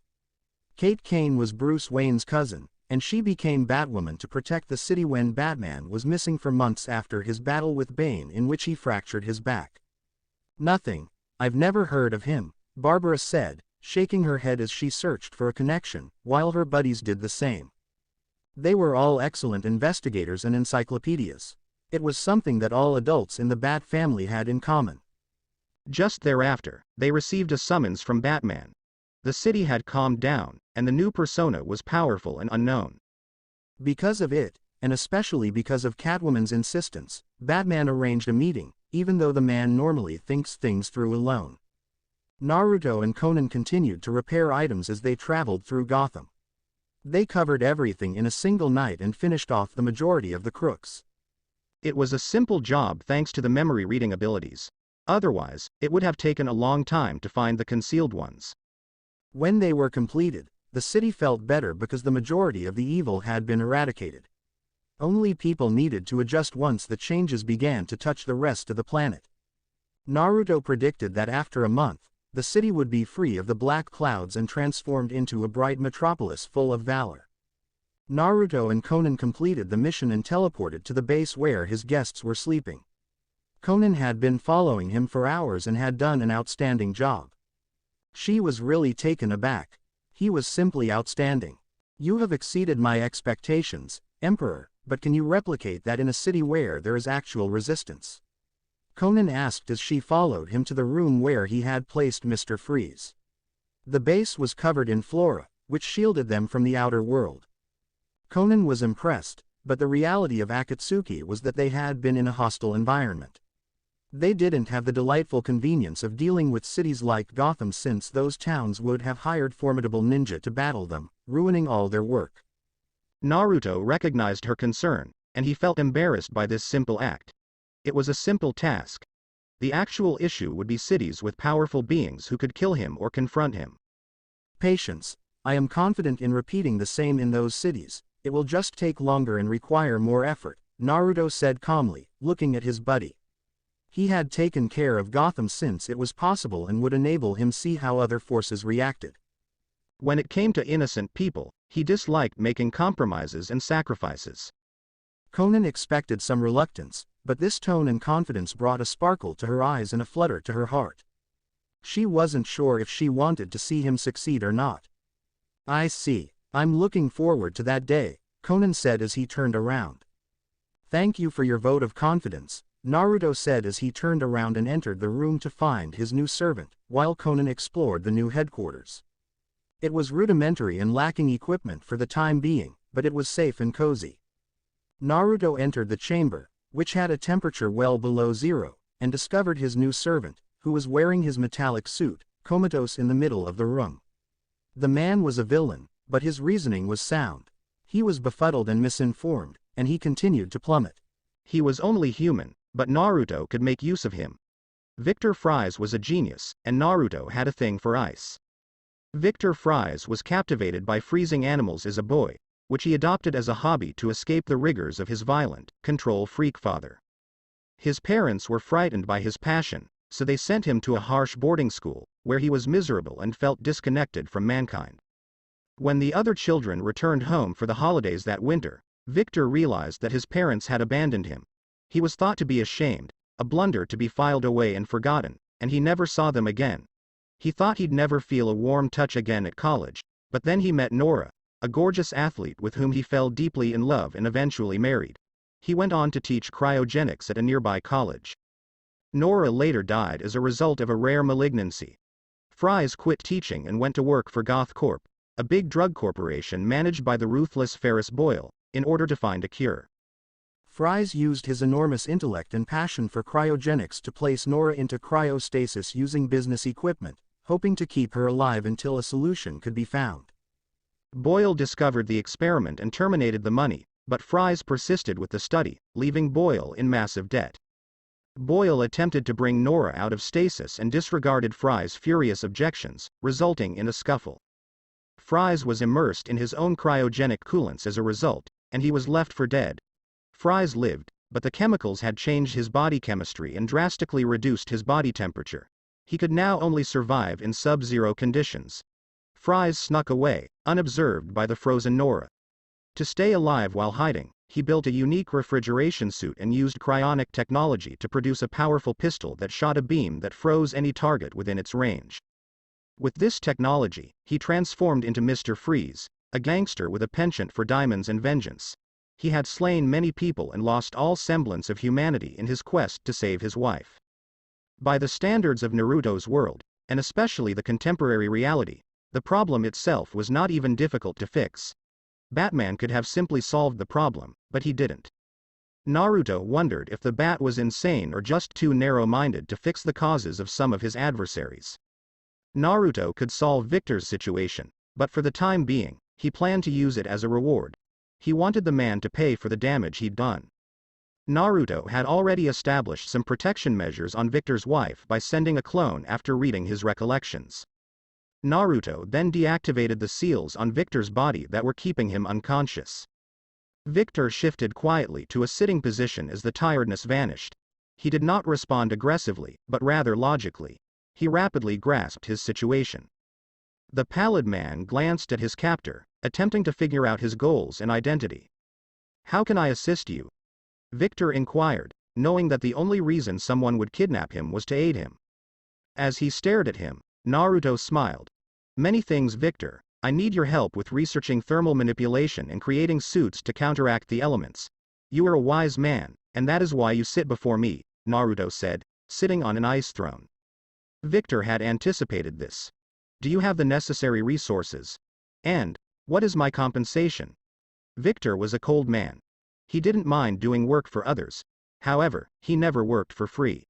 Kate Kane was Bruce Wayne's cousin, and she became Batwoman to protect the city when Batman was missing for months after his battle with Bane in which he fractured his back. Nothing, I've never heard of him, Barbara said, shaking her head as she searched for a connection, while her buddies did the same. They were all excellent investigators and encyclopedias. It was something that all adults in the Bat family had in common. Just thereafter, they received a summons from Batman. The city had calmed down, and the new persona was powerful and unknown. Because of it, and especially because of Catwoman's insistence, Batman arranged a meeting, even though the man normally thinks things through alone. Naruto and Conan continued to repair items as they traveled through Gotham. They covered everything in a single night and finished off the majority of the crooks. It was a simple job thanks to the memory reading abilities. Otherwise, it would have taken a long time to find the concealed ones. When they were completed, the city felt better because the majority of the evil had been eradicated. Only people needed to adjust once the changes began to touch the rest of the planet. Naruto predicted that after a month, the city would be free of the black clouds and transformed into a bright metropolis full of valor. Naruto and Conan completed the mission and teleported to the base where his guests were sleeping. Conan had been following him for hours and had done an outstanding job. She was really taken aback. He was simply outstanding. You have exceeded my expectations, Emperor, but can you replicate that in a city where there is actual resistance? Conan asked as she followed him to the room where he had placed Mr. Freeze. The base was covered in flora, which shielded them from the outer world. Conan was impressed, but the reality of Akatsuki was that they had been in a hostile environment. They didn't have the delightful convenience of dealing with cities like Gotham since those towns would have hired formidable ninja to battle them, ruining all their work. Naruto recognized her concern, and he felt embarrassed by this simple act. It was a simple task. The actual issue would be cities with powerful beings who could kill him or confront him. patience. I am confident in repeating the same in those cities. It will just take longer and require more effort, Naruto said calmly, looking at his buddy. He had taken care of Gotham since it was possible and would enable him see how other forces reacted. When it came to innocent people, he disliked making compromises and sacrifices. Conan expected some reluctance, but this tone and confidence brought a sparkle to her eyes and a flutter to her heart. She wasn't sure if she wanted to see him succeed or not. I see. I'm looking forward to that day, Conan said as he turned around. Thank you for your vote of confidence, Naruto said as he turned around and entered the room to find his new servant, while Conan explored the new headquarters. It was rudimentary and lacking equipment for the time being, but it was safe and cozy. Naruto entered the chamber, which had a temperature well below zero, and discovered his new servant, who was wearing his metallic suit, comatose in the middle of the room. The man was a villain, but his reasoning was sound. He was befuddled and misinformed, and he continued to plummet. He was only human, but Naruto could make use of him. Victor Fries was a genius, and Naruto had a thing for ice. Victor Fries was captivated by freezing animals as a boy, which he adopted as a hobby to escape the rigors of his violent, control-freak father. His parents were frightened by his passion, so they sent him to a harsh boarding school, where he was miserable and felt disconnected from mankind. When the other children returned home for the holidays that winter, Victor realized that his parents had abandoned him. He was thought to be ashamed, a blunder to be filed away and forgotten, and he never saw them again. He thought he'd never feel a warm touch again at college, but then he met Nora, a gorgeous athlete with whom he fell deeply in love and eventually married. He went on to teach cryogenics at a nearby college. Nora later died as a result of a rare malignancy. Fries quit teaching and went to work for Goth Corp, a big drug corporation managed by the ruthless Ferris Boyle, in order to find a cure. Fries used his enormous intellect and passion for cryogenics to place Nora into cryostasis using business equipment, hoping to keep her alive until a solution could be found. Boyle discovered the experiment and terminated the money, but Fries persisted with the study, leaving Boyle in massive debt. Boyle attempted to bring Nora out of stasis and disregarded Fries' furious objections, resulting in a scuffle. Fries was immersed in his own cryogenic coolants as a result, and he was left for dead. Fries lived, but the chemicals had changed his body chemistry and drastically reduced his body temperature. He could now only survive in sub-zero conditions. Fries snuck away, unobserved by the frozen Nora. To stay alive while hiding, he built a unique refrigeration suit and used cryonic technology to produce a powerful pistol that shot a beam that froze any target within its range. With this technology, he transformed into Mr. Freeze, a gangster with a penchant for diamonds and vengeance. He had slain many people and lost all semblance of humanity in his quest to save his wife. By the standards of Naruto's world, and especially the contemporary reality, the problem itself was not even difficult to fix. Batman could have simply solved the problem, but he didn't. Naruto wondered if the Bat was insane or just too narrow-minded to fix the causes of some of his adversaries. Naruto could solve Victor's situation, but for the time being, he planned to use it as a reward. He wanted the man to pay for the damage he'd done. Naruto had already established some protection measures on Victor's wife by sending a clone after reading his recollections. Naruto then deactivated the seals on Victor's body that were keeping him unconscious. Victor shifted quietly to a sitting position as the tiredness vanished. He did not respond aggressively, but rather logically. He rapidly grasped his situation. The pallid man glanced at his captor, attempting to figure out his goals and identity. "How can I assist you?" Victor inquired, knowing that the only reason someone would kidnap him was to aid him. As he stared at him, Naruto smiled. "Many things, Victor. I need your help with researching thermal manipulation and creating suits to counteract the elements. You are a wise man, and that is why you sit before me," Naruto said, sitting on an ice throne. Victor had anticipated this. "Do you have the necessary resources? And, what is my compensation?" Victor was a cold man. He didn't mind doing work for others. However, he never worked for free.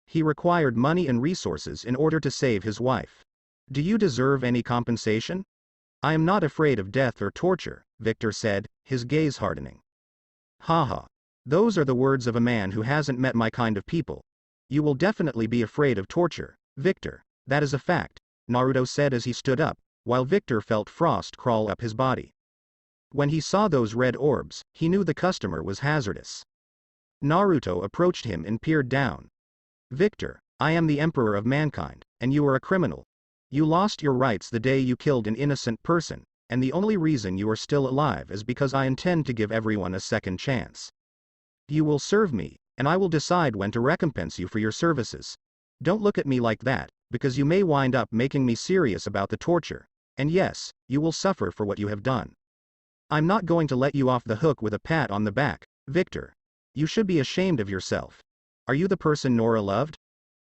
He required money and resources in order to save his wife. "Do you deserve any compensation?" "I am not afraid of death or torture," Victor said, his gaze hardening. "Haha. Those are the words of a man who hasn't met my kind of people. You will definitely be afraid of torture, Victor. That is a fact," Naruto said as he stood up, while Victor felt frost crawl up his body. When he saw those red orbs, he knew the customer was hazardous. Naruto approached him and peered down. Victor, I am the Emperor of Mankind, and you are a criminal. You lost your rights the day you killed an innocent person, and the only reason you are still alive is because I intend to give everyone a second chance. You will serve me, and I will decide when to recompense you for your services. Don't look at me like that, because you may wind up making me serious about the torture, and yes, you will suffer for what you have done. I'm not going to let you off the hook with a pat on the back, Victor. You should be ashamed of yourself. Are you the person Nora loved?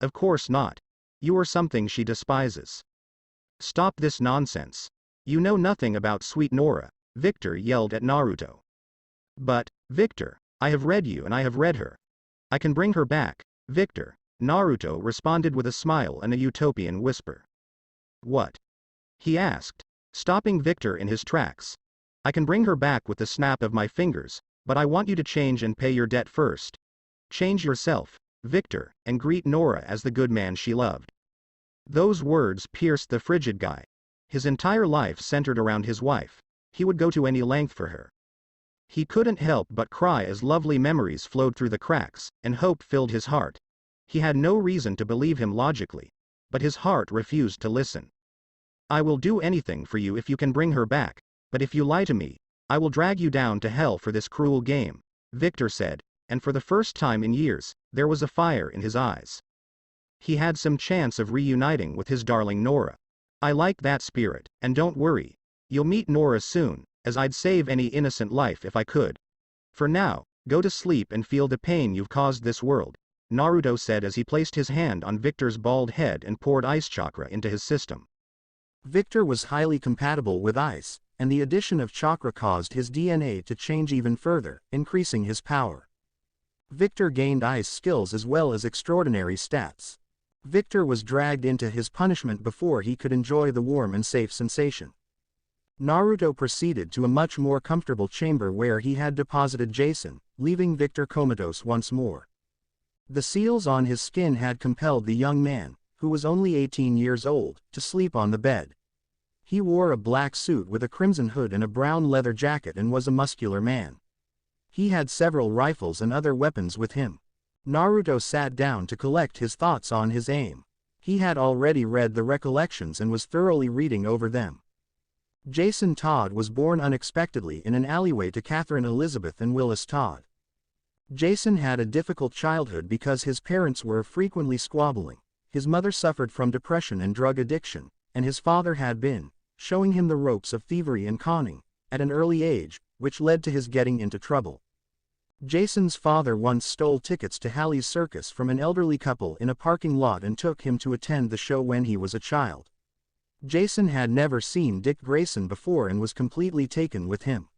Of course not. You are something she despises. Stop this nonsense. You know nothing about sweet Nora, Victor yelled at Naruto. But, Victor, I have read you and I have read her. I can bring her back, Victor, Naruto responded with a smile and a utopian whisper. What? He asked, stopping Victor in his tracks. I can bring her back with the snap of my fingers, but I want you to change and pay your debt first. Change yourself, Victor, and greet Nora as the good man she loved. Those words pierced the frigid guy. His entire life centered around his wife. He would go to any length for her. He couldn't help but cry as lovely memories flowed through the cracks, and hope filled his heart. He had no reason to believe him logically, but his heart refused to listen. I will do anything for you if you can bring her back, but if you lie to me, I will drag you down to hell for this cruel game, Victor said, and for the first time in years, there was a fire in his eyes. He had some chance of reuniting with his darling Nora. I like that spirit, and don't worry. You'll meet Nora soon, as I'd save any innocent life if I could. For now, go to sleep and feel the pain you've caused this world, Naruto said as he placed his hand on Victor's bald head and poured ice chakra into his system. Victor was highly compatible with ice, and the addition of chakra caused his DNA to change even further, increasing his power. Victor gained ice skills as well as extraordinary stats. Victor was dragged into his punishment before he could enjoy the warm and safe sensation. Naruto proceeded to a much more comfortable chamber where he had deposited Jason, leaving Victor comatose once more. The seals on his skin had compelled the young man, who was only 18 years old, to sleep on the bed. He wore a black suit with a crimson hood and a brown leather jacket and was a muscular man. He had several rifles and other weapons with him. Naruto sat down to collect his thoughts on his aim. He had already read the recollections and was thoroughly reading over them. Jason Todd was born unexpectedly in an alleyway to Catherine Elizabeth and Willis Todd. Jason had a difficult childhood because his parents were frequently squabbling. His mother suffered from depression and drug addiction, and his father had been showing him the ropes of thievery and conning at an early age, which led to his getting into trouble. Jason's father once stole tickets to Halley's Circus from an elderly couple in a parking lot and took him to attend the show when he was a child. Jason had never seen Dick Grayson before and was completely taken with him.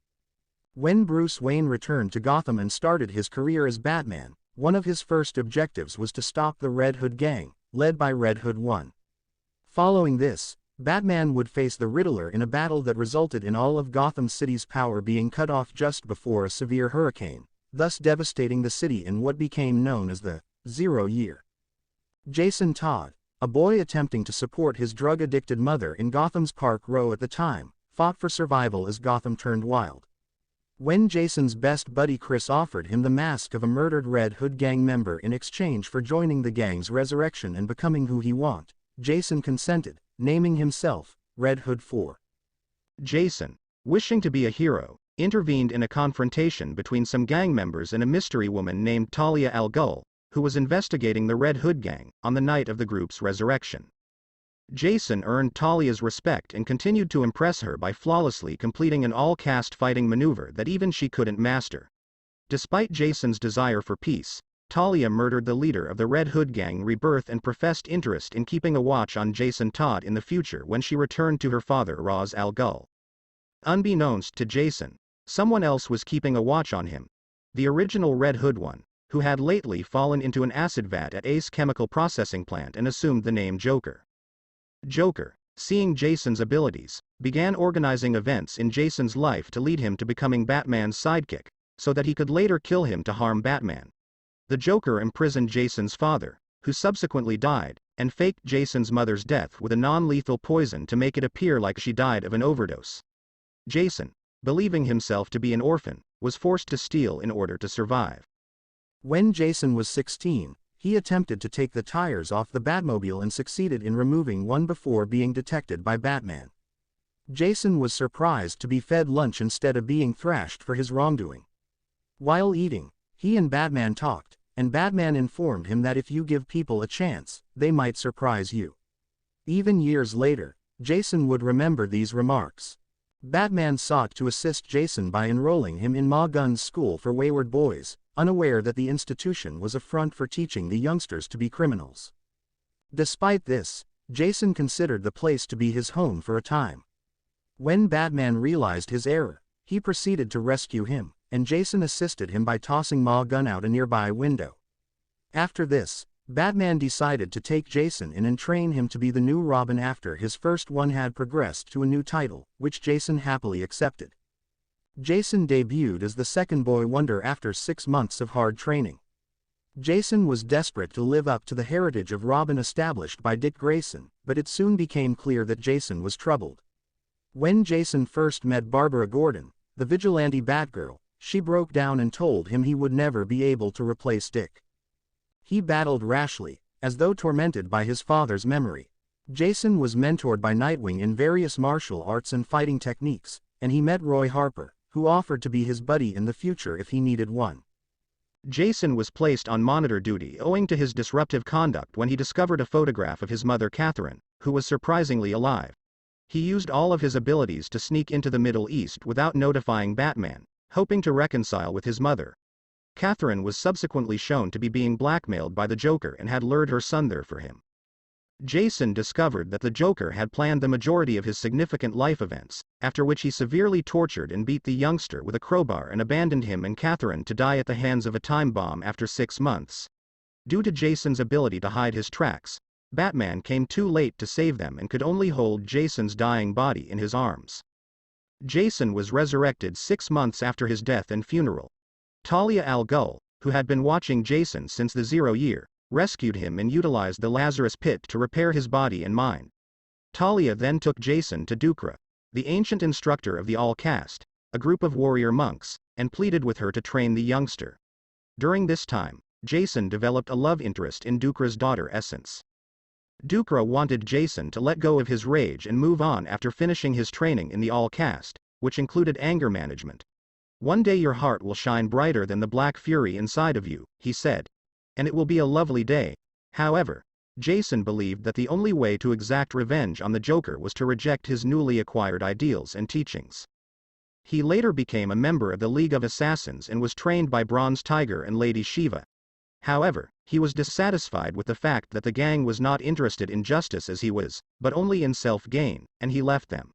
When Bruce Wayne returned to Gotham and started his career as Batman, one of his first objectives was to stop the Red Hood gang, led by Red Hood 1. Following this, Batman would face the Riddler in a battle that resulted in all of Gotham City's power being cut off just before a severe hurricane, thus devastating the city in what became known as the Zero Year. Jason Todd, a boy attempting to support his drug-addicted mother in Gotham's Park Row at the time, fought for survival as Gotham turned wild. When Jason's best buddy Chris offered him the mask of a murdered Red Hood gang member in exchange for joining the gang's resurrection and becoming who he wanted, Jason consented, naming himself Red Hood 4. Jason, wishing to be a hero, intervened in a confrontation between some gang members and a mystery woman named Talia al Ghul, who was investigating the Red Hood gang on the night of the group's resurrection. Jason earned Talia's respect and continued to impress her by flawlessly completing an all-cast fighting maneuver that even she couldn't master. Despite Jason's desire for peace, Talia murdered the leader of the Red Hood gang Rebirth and professed interest in keeping a watch on Jason Todd in the future when she returned to her father Ra's al Ghul. Unbeknownst to Jason, someone else was keeping a watch on him. The original Red Hood one, who had lately fallen into an acid vat at Ace Chemical Processing Plant and assumed the name Joker. Joker, seeing Jason's abilities, began organizing events in Jason's life to lead him to becoming Batman's sidekick, so that he could later kill him to harm Batman. The Joker imprisoned Jason's father, who subsequently died, and faked Jason's mother's death with a non-lethal poison to make it appear like she died of an overdose. Jason, believing himself to be an orphan, was forced to steal in order to survive. When Jason was 16, he attempted to take the tires off the Batmobile and succeeded in removing one before being detected by Batman. Jason was surprised to be fed lunch instead of being thrashed for his wrongdoing. While eating, he and Batman talked, and Batman informed him that if you give people a chance, they might surprise you. Even years later, Jason would remember these remarks. Batman sought to assist Jason by enrolling him in Ma Gunn's school for wayward boys, unaware that the institution was a front for teaching the youngsters to be criminals. Despite this, Jason considered the place to be his home for a time. When Batman realized his error, he proceeded to rescue him, and Jason assisted him by tossing Ma Gunn out a nearby window. After this, Batman decided to take Jason in and train him to be the new Robin after his first one had progressed to a new title, which Jason happily accepted. Jason debuted as the second Boy Wonder after 6 months of hard training. Jason was desperate to live up to the heritage of Robin established by Dick Grayson, but it soon became clear that Jason was troubled. When Jason first met Barbara Gordon, the vigilante Batgirl, she broke down and told him he would never be able to replace Dick. He battled rashly, as though tormented by his father's memory. Jason was mentored by Nightwing in various martial arts and fighting techniques, and he met Roy Harper, who offered to be his buddy in the future if he needed one. Jason was placed on monitor duty owing to his disruptive conduct when he discovered a photograph of his mother Catherine, who was surprisingly alive. He used all of his abilities to sneak into the Middle East without notifying Batman, hoping to reconcile with his mother. Catherine was subsequently shown to be being blackmailed by the Joker and had lured her son there for him. Jason discovered that the Joker had planned the majority of his significant life events, after which he severely tortured and beat the youngster with a crowbar and abandoned him and Catherine to die at the hands of a time bomb after 6 months. Due to Jason's ability to hide his tracks, Batman came too late to save them and could only hold Jason's dying body in his arms. Jason was resurrected 6 months after his death and funeral. Talia al Ghul, who had been watching Jason since the 0 year, rescued him and utilized the Lazarus Pit to repair his body and mind. Talia then took Jason to Dukra, the ancient instructor of the All-Caste, a group of warrior monks, and pleaded with her to train the youngster. During this time, Jason developed a love interest in Dukra's daughter Essence. Dukra wanted Jason to let go of his rage and move on after finishing his training in the All-Caste, which included anger management. "One day your heart will shine brighter than the black fury inside of you," he said. "And it will be a lovely day." However, Jason believed that the only way to exact revenge on the Joker was to reject his newly acquired ideals and teachings. He later became a member of the League of Assassins and was trained by Bronze Tiger and Lady Shiva. However, he was dissatisfied with the fact that the gang was not interested in justice as he was, but only in self-gain, and he left them.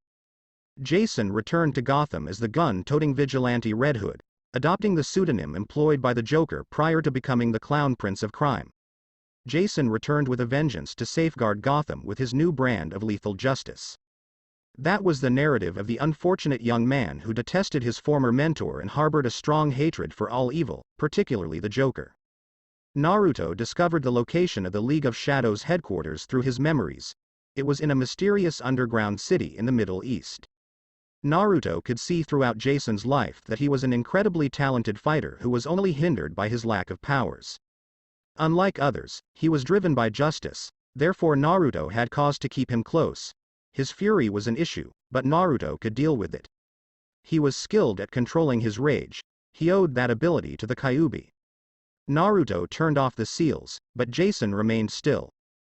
Jason returned to Gotham as the gun-toting vigilante Red Hood, adopting the pseudonym employed by the Joker prior to becoming the Clown Prince of Crime. Jason returned with a vengeance to safeguard Gotham with his new brand of lethal justice. That was the narrative of the unfortunate young man who detested his former mentor and harbored a strong hatred for all evil, particularly the Joker. Naruto discovered the location of the League of Shadows headquarters through his memories. It was in a mysterious underground city in the Middle East. Naruto could see throughout Jason's life that he was an incredibly talented fighter who was only hindered by his lack of powers. Unlike others, he was driven by justice, therefore Naruto had cause to keep him close. His fury was an issue, but Naruto could deal with it. He was skilled at controlling his rage. He owed that ability to the Kyuubi. Naruto turned off the seals, but Jason remained still.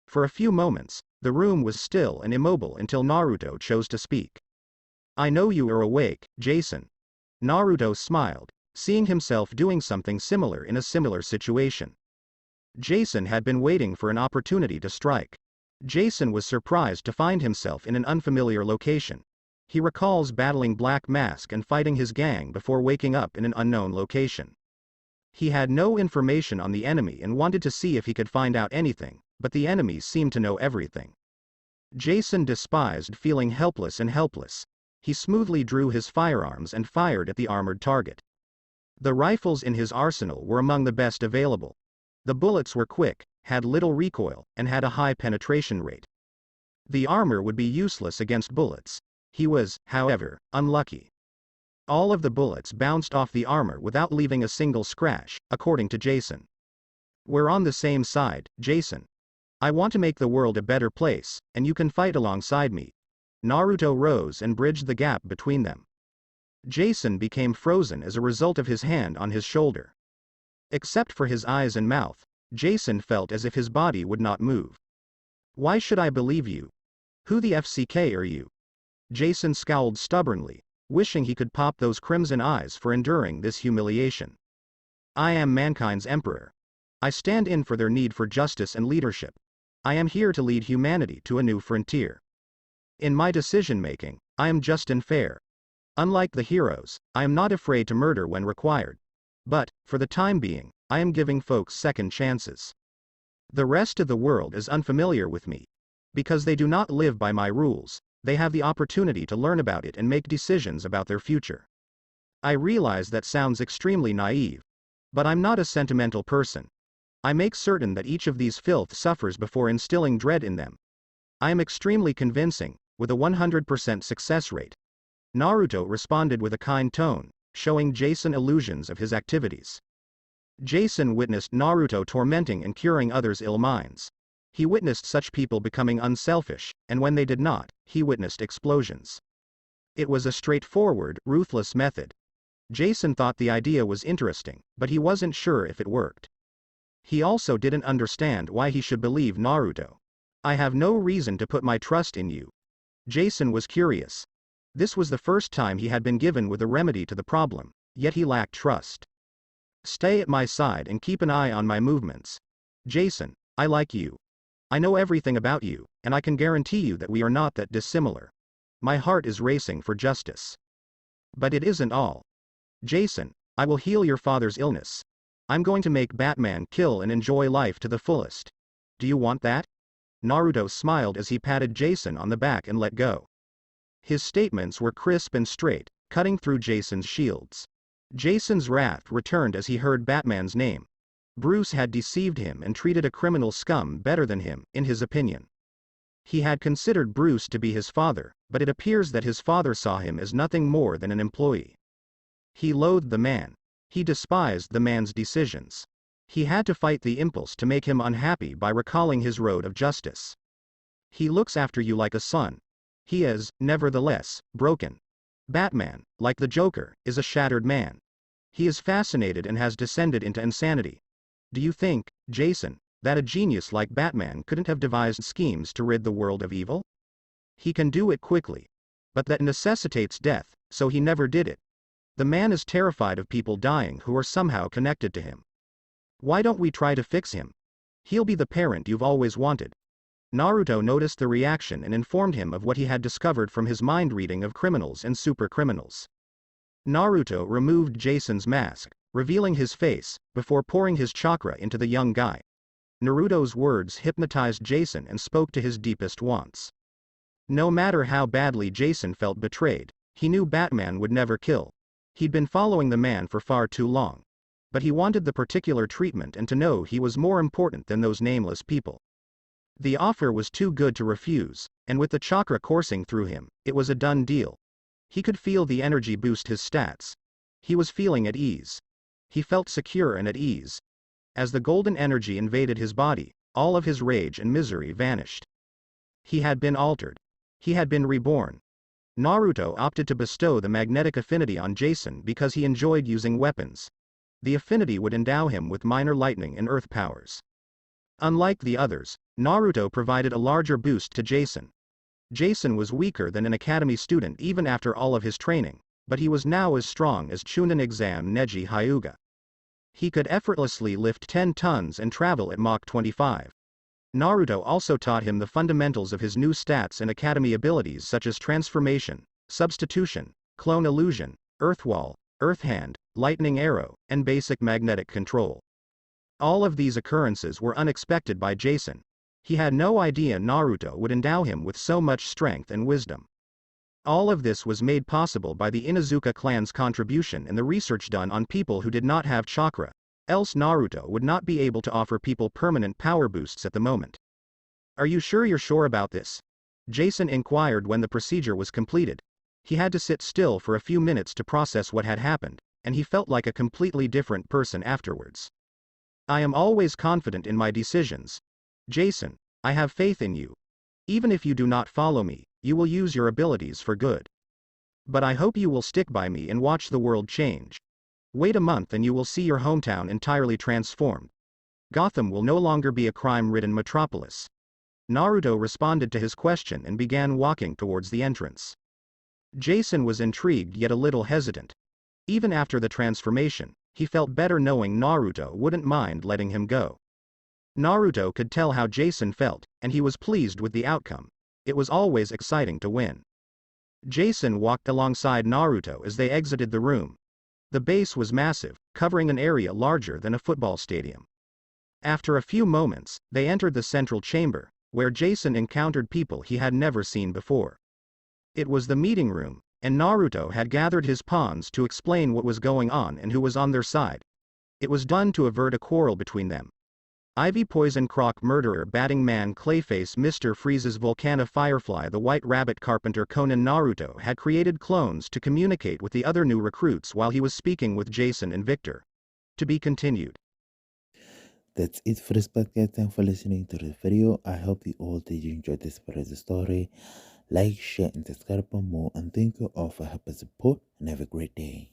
For a few moments, the room was still and immobile until Naruto chose to speak. "I know you are awake, Jason." Naruto smiled, seeing himself doing something similar in a similar situation. Jason had been waiting for an opportunity to strike. Jason was surprised to find himself in an unfamiliar location. He recalls battling Black Mask and fighting his gang before waking up in an unknown location. He had no information on the enemy and wanted to see if he could find out anything, but the enemies seemed to know everything. Jason despised feeling helpless and helpless. He smoothly drew his firearms and fired at the armored target. The rifles in his arsenal were among the best available. The bullets were quick, had little recoil, and had a high penetration rate. The armor would be useless against bullets. He was, however, unlucky. All of the bullets bounced off the armor without leaving a single scratch, according to Jason. We're on the same side, Jason. I want to make the world a better place, and you can fight alongside me. Naruto rose and bridged the gap between them. Jason became frozen as a result of his hand on his shoulder. Except for his eyes and mouth, Jason felt as if his body would not move. Why should I believe you? Who the FCK are you? Jason scowled stubbornly, wishing he could pop those crimson eyes for enduring this humiliation. I am mankind's emperor. I stand in for their need for justice and leadership. I am here to lead humanity to a new frontier. In my decision-making, I am just and fair. Unlike the heroes, I am not afraid to murder when required. But, for the time being, I am giving folks second chances. The rest of the world is unfamiliar with me. Because they do not live by my rules, they have the opportunity to learn about it and make decisions about their future. I realize that sounds extremely naive. But I'm not a sentimental person. I make certain that each of these filth suffers before instilling dread in them. I am extremely convincing, with a 100% success rate. Naruto responded with a kind tone, showing Jason illusions of his activities. Jason witnessed Naruto tormenting and curing others' ill minds. He witnessed such people becoming unselfish, and when they did not, he witnessed explosions. It was a straightforward, ruthless method. Jason thought the idea was interesting, but he wasn't sure if it worked. He also didn't understand why he should believe Naruto. I have no reason to put my trust in you. Jason was curious. This was the first time he had been given with a remedy to the problem, yet he lacked trust. Stay at my side and keep an eye on my movements. Jason, I like you. I know everything about you, and I can guarantee you that we are not that dissimilar. My heart is racing for justice. But it isn't all. Jason, I will heal your father's illness. I'm going to make Batman kill and enjoy life to the fullest. Do you want that? Naruto smiled as he patted Jason on the back and let go. His statements were crisp and straight, cutting through Jason's shields. Jason's wrath returned as he heard Batman's name. Bruce had deceived him and treated a criminal scum better than him, in his opinion. He had considered Bruce to be his father, but it appears that his father saw him as nothing more than an employee. He loathed the man. He despised the man's decisions. He had to fight the impulse to make him unhappy by recalling his road of justice. He looks after you like a son. He is, nevertheless, broken. Batman, like the Joker, is a shattered man. He is fascinated and has descended into insanity. Do you think, Jason, that a genius like Batman couldn't have devised schemes to rid the world of evil? He can do it quickly. But that necessitates death, so he never did it. The man is terrified of people dying who are somehow connected to him. Why don't we try to fix him? He'll be the parent you've always wanted. Naruto noticed the reaction and informed him of what he had discovered from his mind reading of criminals and supercriminals. Naruto removed Jason's mask, revealing his face, before pouring his chakra into the young guy. Naruto's words hypnotized Jason and spoke to his deepest wants. No matter how badly Jason felt betrayed, he knew Batman would never kill. He'd been following the man for far too long. But he wanted the particular treatment and to know he was more important than those nameless people. The offer was too good to refuse, and with the chakra coursing through him, it was a done deal. He could feel the energy boost his stats. He was feeling at ease. He felt secure and at ease. As the golden energy invaded his body, all of his rage and misery vanished. He had been altered. He had been reborn. Naruto opted to bestow the magnetic affinity on Jason because he enjoyed using weapons. The affinity would endow him with minor lightning and earth powers. Unlike the others, Naruto provided a larger boost to Jason. Jason was weaker than an academy student even after all of his training, but he was now as strong as Chunin exam Neji Hyuga. He could effortlessly lift 10 tons and travel at Mach 25. Naruto also taught him the fundamentals of his new stats and academy abilities such as transformation, substitution, clone illusion, earth wall, earth hand, lightning arrow, and basic magnetic control. All of these occurrences were unexpected by Jason. He had no idea Naruto would endow him with so much strength and wisdom. All of this was made possible by the Inuzuka clan's contribution and the research done on people who did not have chakra. else Naruto would not be able to offer people permanent power boosts at the moment. Are you sure you're sure about this? Jason inquired when the procedure was completed. He had to sit still for a few minutes to process what had happened, and he felt like a completely different person afterwards. I am always confident in my decisions. Jason, I have faith in you. Even if you do not follow me, you will use your abilities for good. But I hope you will stick by me and watch the world change. Wait a month and you will see your hometown entirely transformed. Gotham will no longer be a crime-ridden metropolis. Naruto responded to his question and began walking towards the entrance. Jason was intrigued yet a little hesitant. Even after the transformation, he felt better knowing Naruto wouldn't mind letting him go. Naruto could tell how Jason felt, and he was pleased with the outcome. It was always exciting to win. Jason walked alongside Naruto as they exited the room. The base was massive, covering an area larger than a football stadium. After a few moments, they entered the central chamber, where Jason encountered people he had never seen before. It was the meeting room, and Naruto had gathered his pawns to explain what was going on and who was on their side. It was done to avert a quarrel between them. Ivy Poison Croc Murderer Batting Man Clayface Mr. Freeze's Volcano Firefly the White Rabbit Carpenter Conan Naruto had created clones to communicate with the other new recruits while he was speaking with Jason and Victor. To be continued. That's it for this podcast. Thanks for listening to this video. I hope you all did enjoy this part of the story. Like, share, and subscribe for more. And thank you all for helping support. And have a great day.